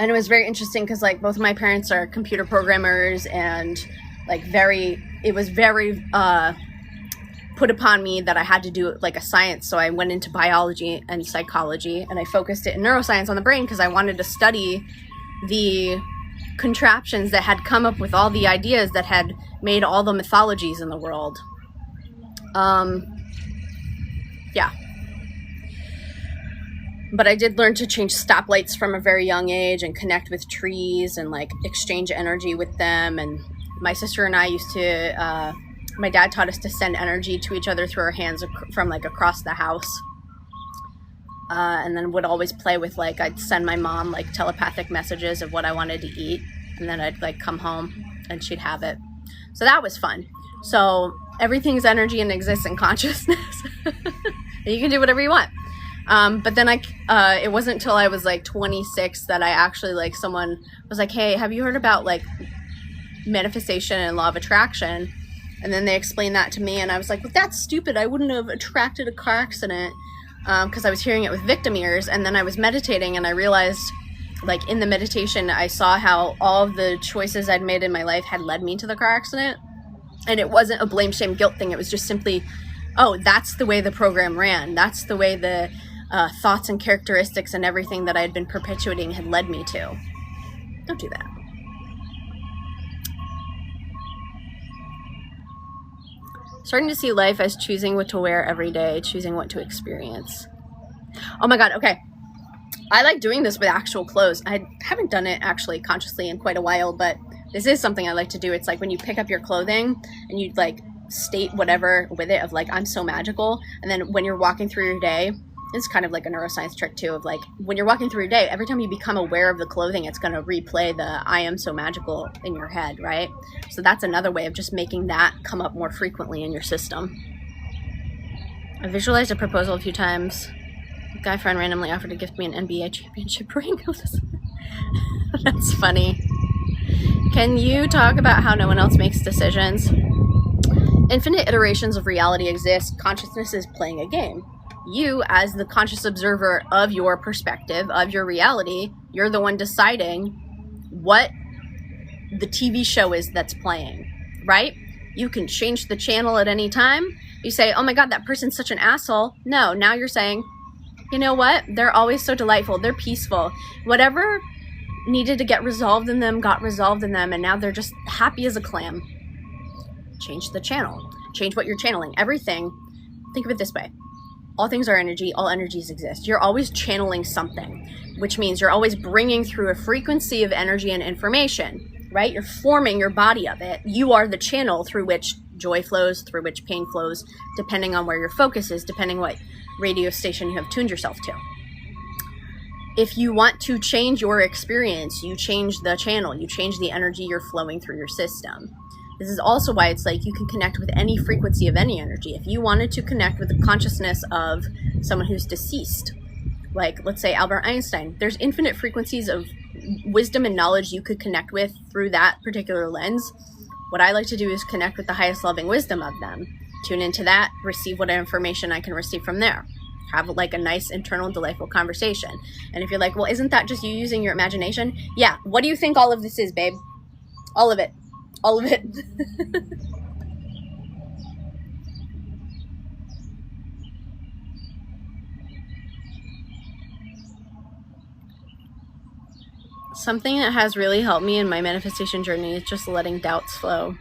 [SPEAKER 1] And it was very interesting because, like, both of my parents are computer programmers, and, like, it was very put upon me that I had to do, like, a science. So I went into biology and psychology, and I focused it in neuroscience on the brain because I wanted to study the contraptions that had come up with all the ideas that had made all the mythologies in the world. Yeah. But I did learn to change stoplights from a very young age and connect with trees and, like, exchange energy with them. And my sister and I used to, my dad taught us to send energy to each other through our hands from, like, across the house. And then would always play with, like, I'd send my mom, like, telepathic messages of what I wanted to eat. And then I'd, like, come home and she'd have it. So that was fun. So everything's energy and exists in consciousness. You can do whatever you want. But then it wasn't until I was, like, 26 that I actually, like, someone was like, hey, have you heard about, like, manifestation and law of attraction? And then they explained that to me, and I was like, well, that's stupid. I wouldn't have attracted a car accident, because I was hearing it with victim ears. And then I was meditating, and I realized, like, in the meditation, I saw how all of the choices I'd made in my life had led me to the car accident. And it wasn't a blame, shame, guilt thing. It was just simply, oh, that's the way the program ran. That's the way the thoughts and characteristics and everything that I had been perpetuating had led me to. Don't do that. Starting to see life as choosing what to wear every day, choosing what to experience. Oh my God, okay. I like doing this with actual clothes. I haven't done it actually consciously in quite a while, but this is something I like to do. It's like when you pick up your clothing and you, like, state whatever with it of, like, I'm so magical. And then when you're walking through your day, it's kind of like a neuroscience trick too, of, like, when you're walking through your day, every time you become aware of the clothing, it's going to replay the I am so magical in your head, right? So that's another way of just making that come up more frequently in your system. I visualized a proposal a few times. A guy friend randomly offered to gift me an NBA championship ring. That's funny. Can you talk about how no one else makes decisions? Infinite iterations of reality exist. Consciousness is playing a game. You, as the conscious observer of your perspective, of your reality, you're the one deciding what the TV show is that's playing, right? You can change the channel at any time. You say, oh my God, that person's such an asshole. No, now you're saying, you know what? They're always so delightful. They're peaceful. Whatever needed to get resolved in them got resolved in them, and now they're just happy as a clam. Change the channel. Change what you're channeling. Everything, think of it this way. All things are energy. All energies exist. You're always channeling something, which means you're always bringing through a frequency of energy and information, right? You're forming your body of it. You are the channel through which joy flows, through which pain flows, depending on where your focus is, depending what radio station you have tuned yourself to. If you want to change your experience, you change the channel, you change the energy you're flowing through your system. This is also why it's like you can connect with any frequency of any energy. If you wanted to connect with the consciousness of someone who's deceased, like, let's say Albert Einstein, there's infinite frequencies of wisdom and knowledge you could connect with through that particular lens. What I like to do is connect with the highest loving wisdom of them. Tune into that, receive what information I can receive from there. Have, like, a nice, internal, delightful conversation. And if you're like, well, isn't that just you using your imagination? Yeah. What do you think all of this is, babe? All of it. All of it. Something that has really helped me in my manifestation journey is just letting doubts flow.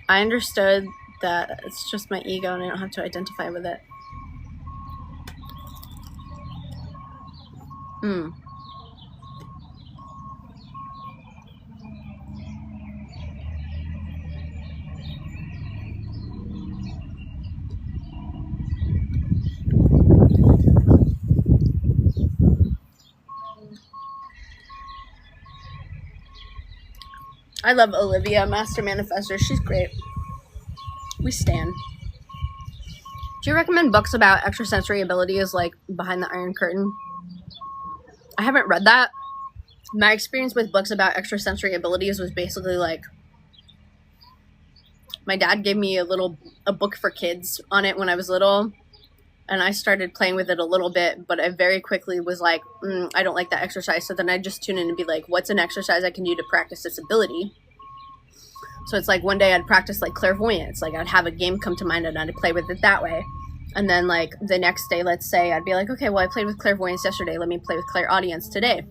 [SPEAKER 1] I understood that it's just my ego and I don't have to identify with it. I love Olivia, Master Manifestor. She's great. We stan. Do you recommend books about extrasensory abilities like Behind the Iron Curtain? I haven't read that. My experience with books about extrasensory abilities was basically like, my dad gave me a book for kids on it when I was little, and I started playing with it a little bit, but I very quickly was like, I don't like that exercise. So then I'd just tune in and be like, what's an exercise I can do to practice this ability? So it's like one day I'd practice like clairvoyance. Like I'd have a game come to mind and I'd play with it that way. And then like the next day, let's say, I'd be like, okay, well, I played with clairvoyance yesterday. Let me play with clairaudience today.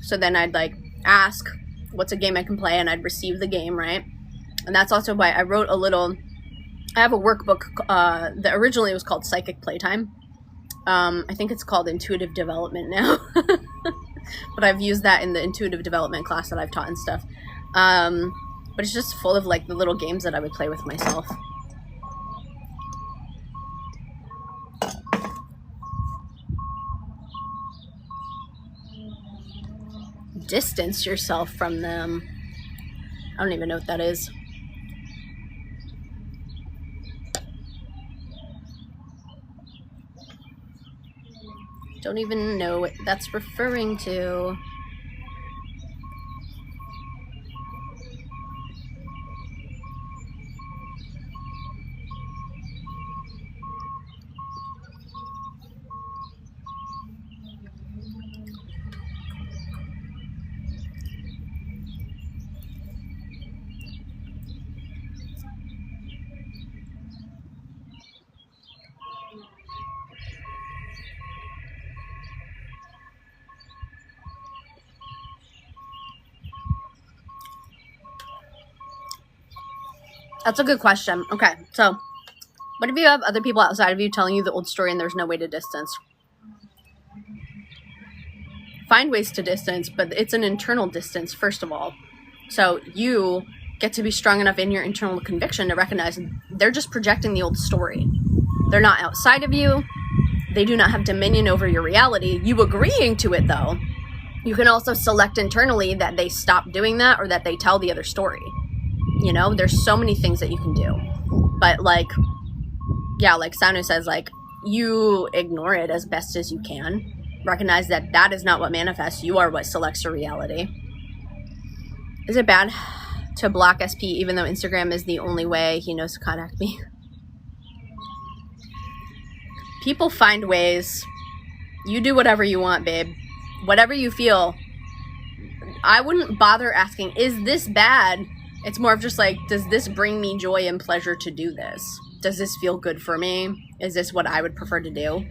[SPEAKER 1] So then I'd like ask, what's a game I can play? And I'd receive the game, right? And that's also why I wrote I have a workbook that originally was called Psychic Playtime. I think it's called Intuitive Development now. But I've used that in the intuitive development class that I've taught and stuff. But it's just full of like the little games that I would play with myself. Distance yourself from them. I don't even know what that is. Don't even know what that's referring to. That's a good question. Okay, so what if you have other people outside of you telling you the old story and there's no way to distance? Find ways to distance, but it's an internal distance, first of all. So you get to be strong enough in your internal conviction to recognize they're just projecting the old story. They're not outside of you. They do not have dominion over your reality. You agreeing to it, though. You can also select internally that they stop doing that or that they tell the other story. You know, there's so many things that you can do. But like, yeah, like Sanu says, like, you ignore it as best as you can. Recognize that that is not what manifests. You are what selects your reality. Is it bad to block SP even though Instagram is the only way he knows to contact me? People find ways. You do whatever you want, babe. Whatever you feel. I wouldn't bother asking, is this bad? It's more of just like, does this bring me joy and pleasure to do this? Does this feel good for me? Is this what I would prefer to do?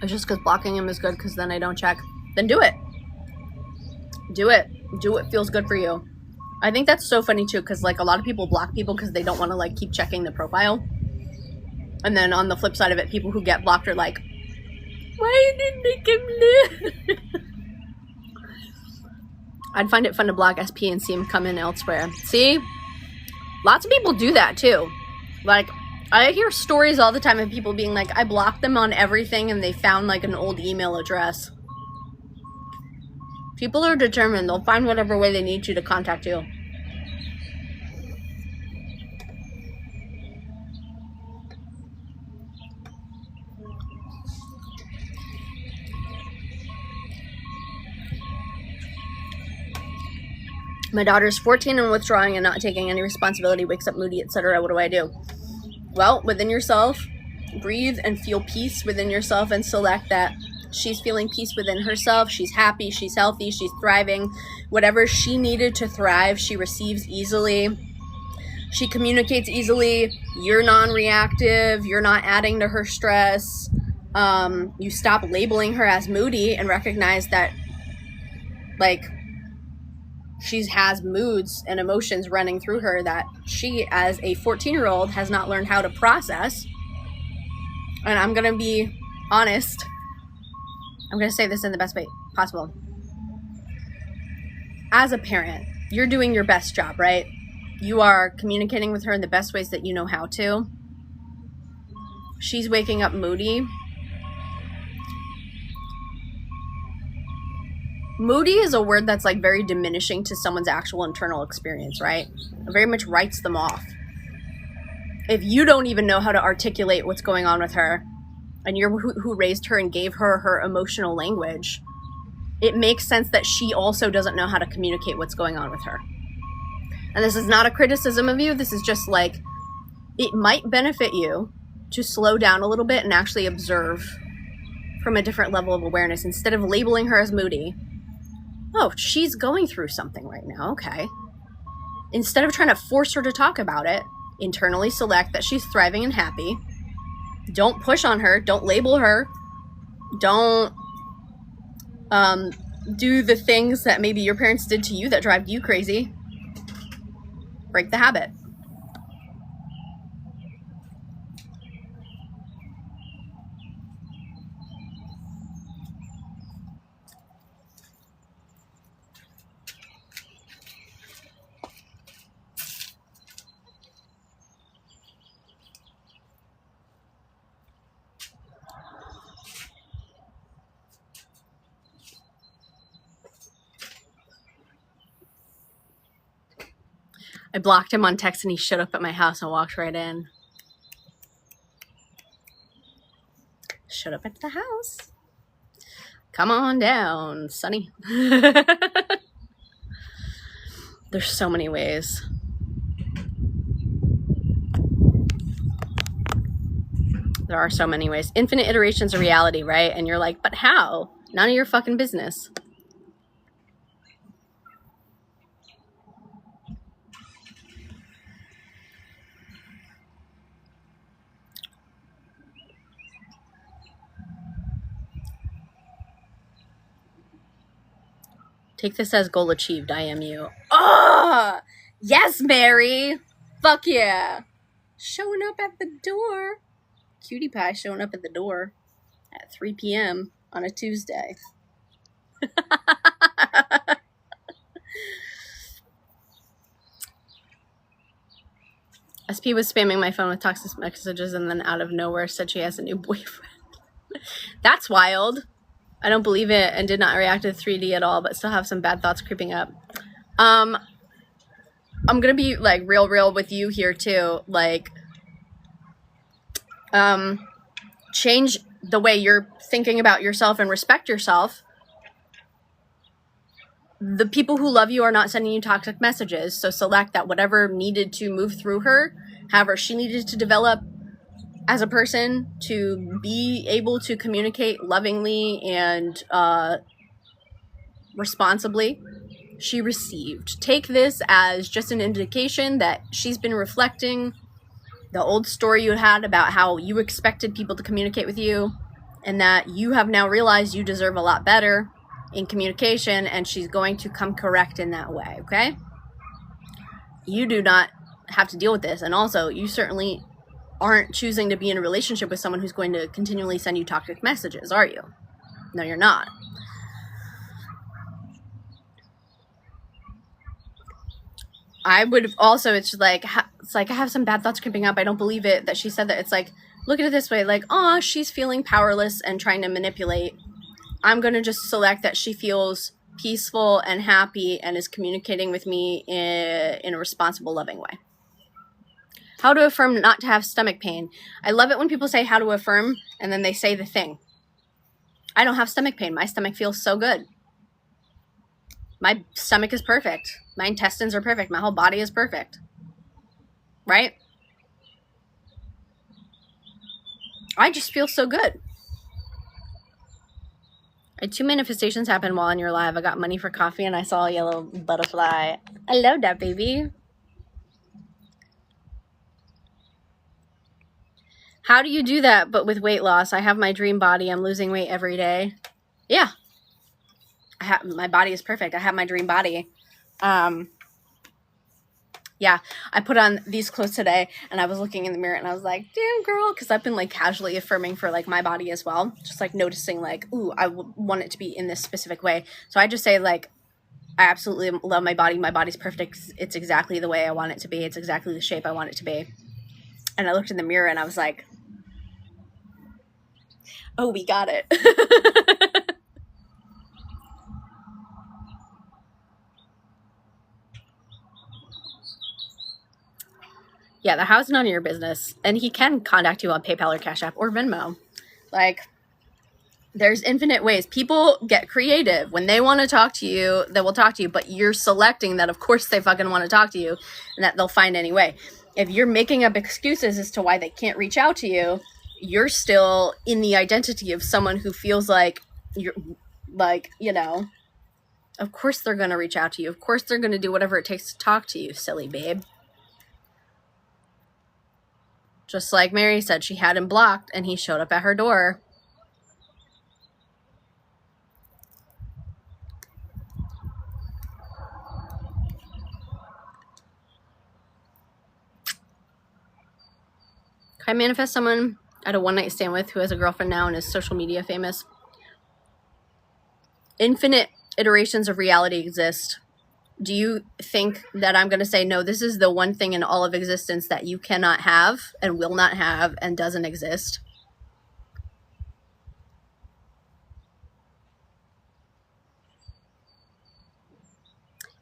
[SPEAKER 1] It's just because blocking him is good because then I don't check. Then do it. Do it. Do what feels good for you. I think that's so funny too because like a lot of people block people because they don't want to like keep checking the profile. And then on the flip side of it, people who get blocked are like, why did they make him live? I'd find it fun to block SP and see him come in elsewhere. See? Lots of people do that too. Like, I hear stories all the time of people being like, I blocked them on everything and they found like an old email address. People are determined. They'll find whatever way they need to contact you. My daughter's 14 and withdrawing and not taking any responsibility, wakes up moody, etc. What do I do? Well, within yourself, breathe and feel peace within yourself and select that she's feeling peace within herself. She's happy, she's healthy, she's thriving. Whatever she needed to thrive, she receives easily. She communicates easily. You're non-reactive. You're not adding to her stress. You stop labeling her as moody and recognize that, like, she has moods and emotions running through her that she, as a 14-year-old, has not learned how to process. And I'm going to be honest. I'm going to say this in the best way possible. As a parent, you're doing your best job, right? You are communicating with her in the best ways that you know how to. She's waking up moody. Moody is a word that's like very diminishing to someone's actual internal experience, right? It very much writes them off. If you don't even know how to articulate what's going on with her, and you're who raised her and gave her her emotional language, it makes sense that she also doesn't know how to communicate what's going on with her. And this is not a criticism of you. This is just like, it might benefit you to slow down a little bit and actually observe from a different level of awareness instead of labeling her as moody. Oh, she's going through something right now. Okay. Instead of trying to force her to talk about it, internally select that she's thriving and happy. Don't push on her. Don't label her. Don't do the things that maybe your parents did to you that drive you crazy. Break the habit. I blocked him on text and he showed up at my house and walked right in. Showed up at the house. Come on down, Sonny. There's so many ways. There are so many ways. Infinite iterations of reality, right? And you're like, but how? None of your fucking business. Take this as goal achieved. I am you. Oh, yes, Mary. Fuck yeah. Showing up at the door. Cutie pie showing up at the door at 3 p.m. on a Tuesday. SP was spamming my phone with toxic messages and then out of nowhere said she has a new boyfriend. That's wild. I don't believe it and did not react to 3D at all, but still have some bad thoughts creeping up. I'm gonna be like real with you here too. Like, change the way you're thinking about yourself and respect yourself. The people who love you are not sending you toxic messages, so select that whatever needed to move through her, however she needed to develop as a person to be able to communicate lovingly and responsibly, she received. Take this as just an indication that she's been reflecting the old story you had about how you expected people to communicate with you, and that you have now realized you deserve a lot better in communication, and she's going to come correct in that way, okay? You do not have to deal with this, and also you certainly aren't choosing to be in a relationship with someone who's going to continually send you toxic messages, are you? No, you're not. I would also, it's like I have some bad thoughts creeping up. I don't believe it that she said that. It's like, look at it this way, like, oh, she's feeling powerless and trying to manipulate. I'm going to just select that she feels peaceful and happy and is communicating with me in a responsible, loving way. How to affirm not to have stomach pain. I love it when people say how to affirm and then they say the thing. I don't have stomach pain. My stomach feels so good. My stomach is perfect. My intestines are perfect. My whole body is perfect. Right? I just feel so good. had 2 manifestations happen while on your live. I got money for coffee and I saw a yellow butterfly. I love that, baby. How do you do that but with weight loss? I have my dream body. I'm losing weight every day. Yeah. My body is perfect. I have my dream body. Yeah, I put on these clothes today and I was looking in the mirror and I was like, damn girl, because I've been like casually affirming for like my body as well. Just like noticing like, ooh, I want it to be in this specific way. So I just say like, I absolutely love my body. My body's perfect. It's exactly the way I want it to be. It's exactly the shape I want it to be. And I looked in the mirror and I was like, oh, we got it. Yeah, the house is none of your business. And he can contact you on PayPal or Cash App or Venmo. Like, there's infinite ways. People get creative. When they want to talk to you, they will talk to you. But you're selecting that, of course, they fucking want to talk to you and that they'll find any way. If you're making up excuses as to why they can't reach out to you, you're still in the identity of someone who feels like you're like, you know, of course they're going to reach out to you. Of course they're going to do whatever it takes to talk to you, silly babe. Just like Mary said, she had him blocked and he showed up at her door. Can I manifest someone I had a one-night stand with who has a girlfriend now and is social media famous? Infinite iterations of reality exist. Do you think that I'm going to say, no, this is the one thing in all of existence that you cannot have and will not have and doesn't exist?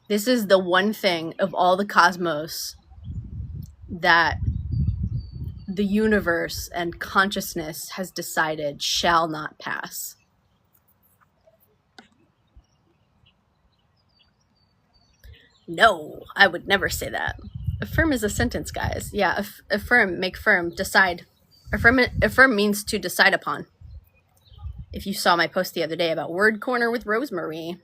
[SPEAKER 1] This is the one thing of all the cosmos that the universe and consciousness has decided shall not pass. No, I would never say that. Affirm is a sentence, guys. Yeah, affirm, make firm, decide. Affirm means to decide upon. If you saw my post the other day about Word Corner with Rosemary.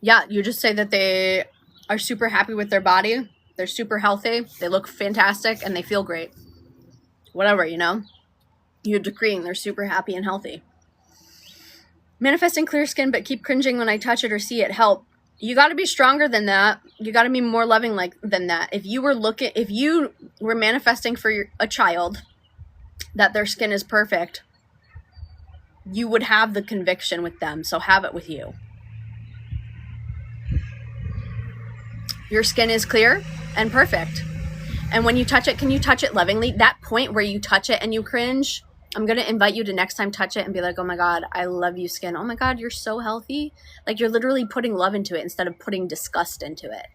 [SPEAKER 1] Yeah, you just say that they are super happy with their body. They're super healthy. They look fantastic and they feel great. Whatever, you know? You're decreeing they're super happy and healthy. Manifesting clear skin, but keep cringing when I touch it or see it. Help. You got to be stronger than that. You got to be more loving than that. If you were manifesting for a child that their skin is perfect, you would have the conviction with them. So have it with you. Your skin is clear and perfect. And when you touch it, can you touch it lovingly? That point where you touch it and you cringe, I'm going to invite you to next time touch it and be like, oh my God, I love you, skin. Oh my God, you're so healthy. Like you're literally putting love into it instead of putting disgust into it.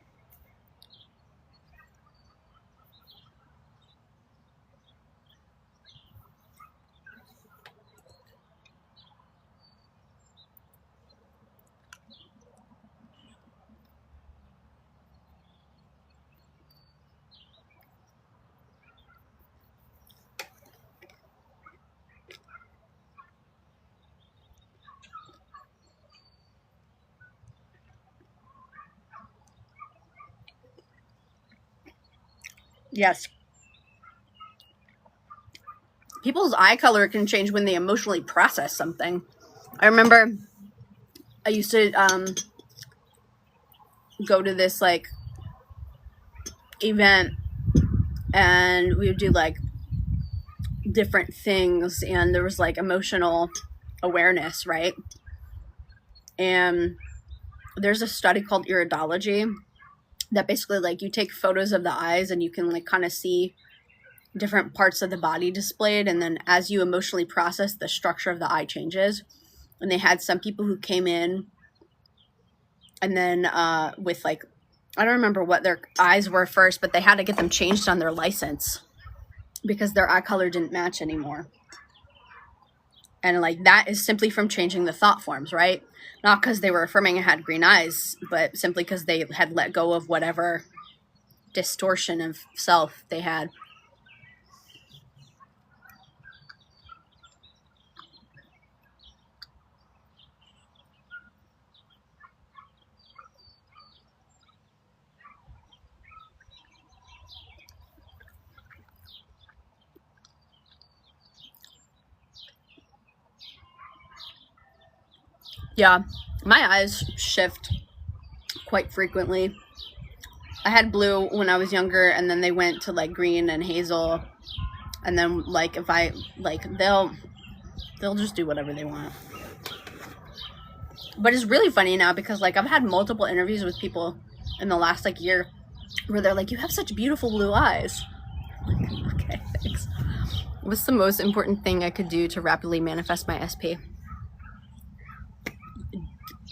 [SPEAKER 1] Yes. People's eye color can change when they emotionally process something. I remember I used to go to this like event and we would do like different things and there was like emotional awareness, right? And there's a study called iridology that basically like you take photos of the eyes and you can like kind of see different parts of the body displayed, and then as you emotionally process, the structure of the eye changes. And they had some people who came in and then with like, I don't remember what their eyes were first, but they had to get them changed on their license because their eye color didn't match anymore. And like that is simply from changing the thought forms, right? Not because they were affirming and had green eyes, but simply because they had let go of whatever distortion of self they had. Yeah, my eyes shift quite frequently. I had blue when I was younger, and then they went to like green and hazel, and then like if I like they'll just do whatever they want. But it's really funny now because like I've had multiple interviews with people in the last like year where they're like, you have such beautiful blue eyes. I'm like, okay, thanks. What's the most important thing I could do to rapidly manifest my SP?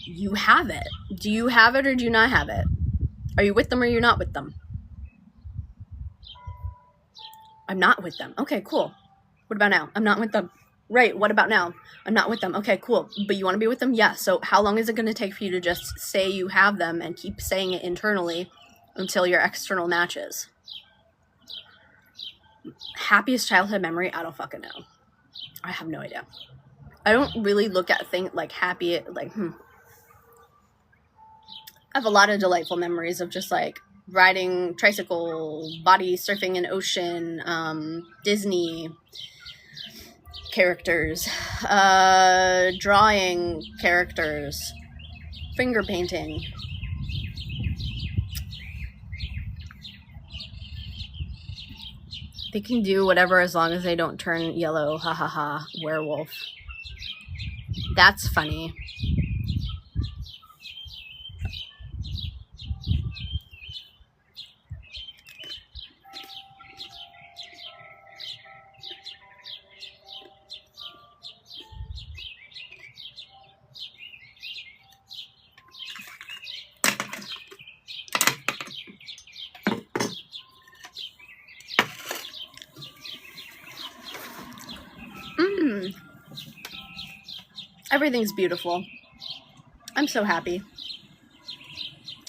[SPEAKER 1] You have it. Do you have it or do you not have it? Are you with them or you're not with them? I'm not with them. Okay, cool. What about now? I'm not with them. Right, what about now? I'm not with them. Okay, cool. But you want to be with them? Yeah. So how long is it going to take for you to just say you have them and keep saying it internally until your external matches? Happiest childhood memory? I don't fucking know. I have no idea. I don't really look at things like happy, like, I have a lot of delightful memories of just like riding tricycle, body surfing in ocean, Disney characters, drawing characters, finger painting. They can do whatever as long as they don't turn yellow, ha ha ha, werewolf. That's funny. Everything's beautiful. I'm so happy.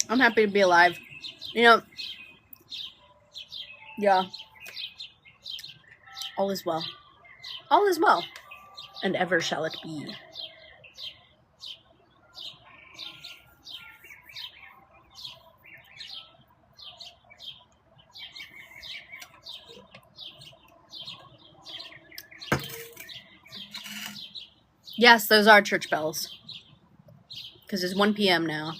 [SPEAKER 1] I'm happy to be alive. You know, yeah. All is well. All is well. And ever shall it be. Yes, those are church bells. Because it's 1 p.m. now.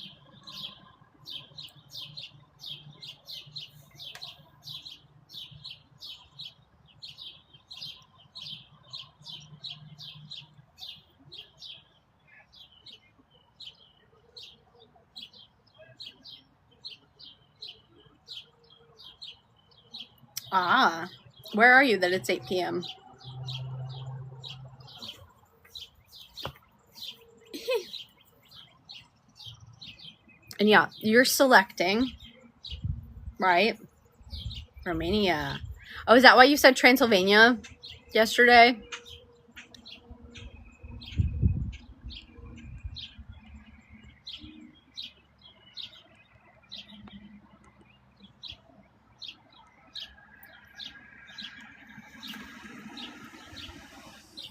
[SPEAKER 1] Ah, where are you that it's 8 p.m.? And yeah, you're selecting, right? Romania. Oh, is that why you said Transylvania yesterday?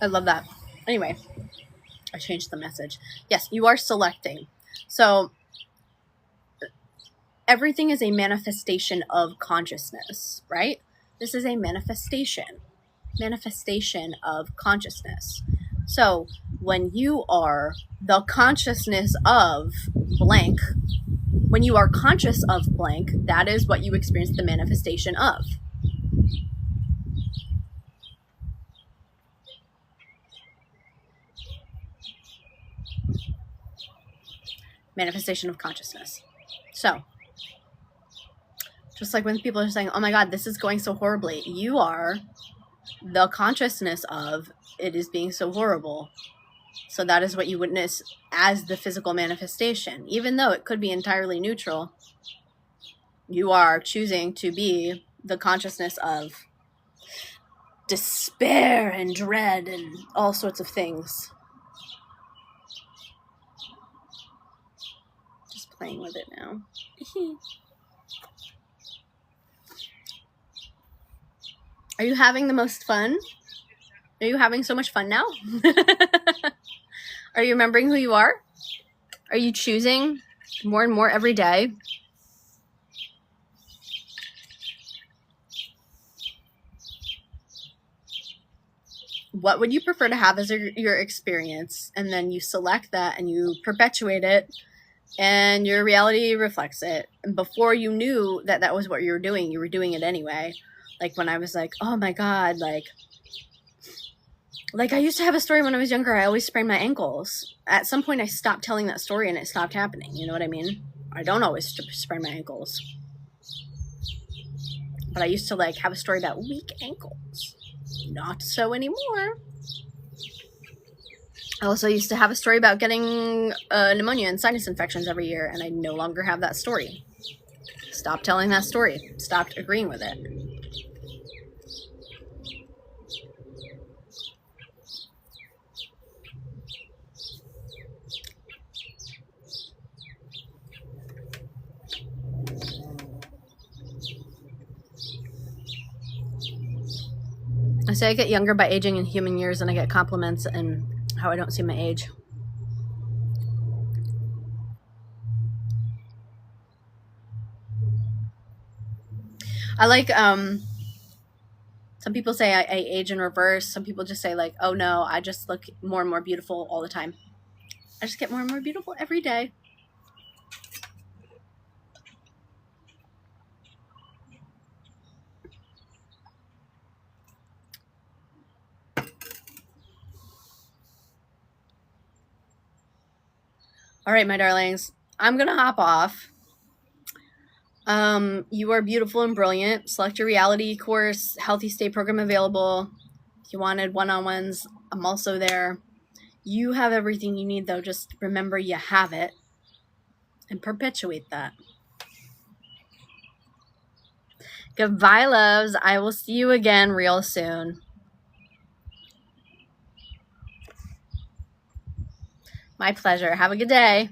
[SPEAKER 1] I love that. Anyway, I changed the message. Yes, you are selecting. So everything is a manifestation of consciousness, right? This is a manifestation of consciousness. So when you are the consciousness of blank, when you are conscious of blank, that is what you experience the manifestation of. Manifestation of consciousness. So, just like when people are saying, oh my God, this is going so horribly, you are the consciousness of it is being so horrible. So that is what you witness as the physical manifestation. Even though it could be entirely neutral, you are choosing to be the consciousness of despair and dread and all sorts of things. Just playing with it now. Are you having the most fun? Are you having so much fun now? Are you remembering who you are? Are you choosing more and more every day? What would you prefer to have as your experience? And then you select that and you perpetuate it, and your reality reflects it. And before you knew that that was what you were doing it anyway. Like when I was like, oh my God, like I used to have a story when I was younger. I always sprained my ankles. At some point I stopped telling that story and it stopped happening. You know what I mean? I don't always sprain my ankles. But I used to like have a story about weak ankles. Not so anymore. I also used to have a story about getting pneumonia and sinus infections every year, and I no longer have that story. Stopped telling that story. Stopped agreeing with it. I say I get younger by aging in human years, and I get compliments and how I don't see my age. I like, some people say I age in reverse. Some people just say like, oh no, I just look more and more beautiful all the time. I just get more and more beautiful every day. All right, my darlings, I'm going to hop off. You are beautiful and brilliant. Select your reality course, healthy state program available. If you wanted one-on-ones, I'm also there. You have everything you need, though. Just remember you have it and perpetuate that. Goodbye, loves. I will see you again real soon. My pleasure. Have a good day.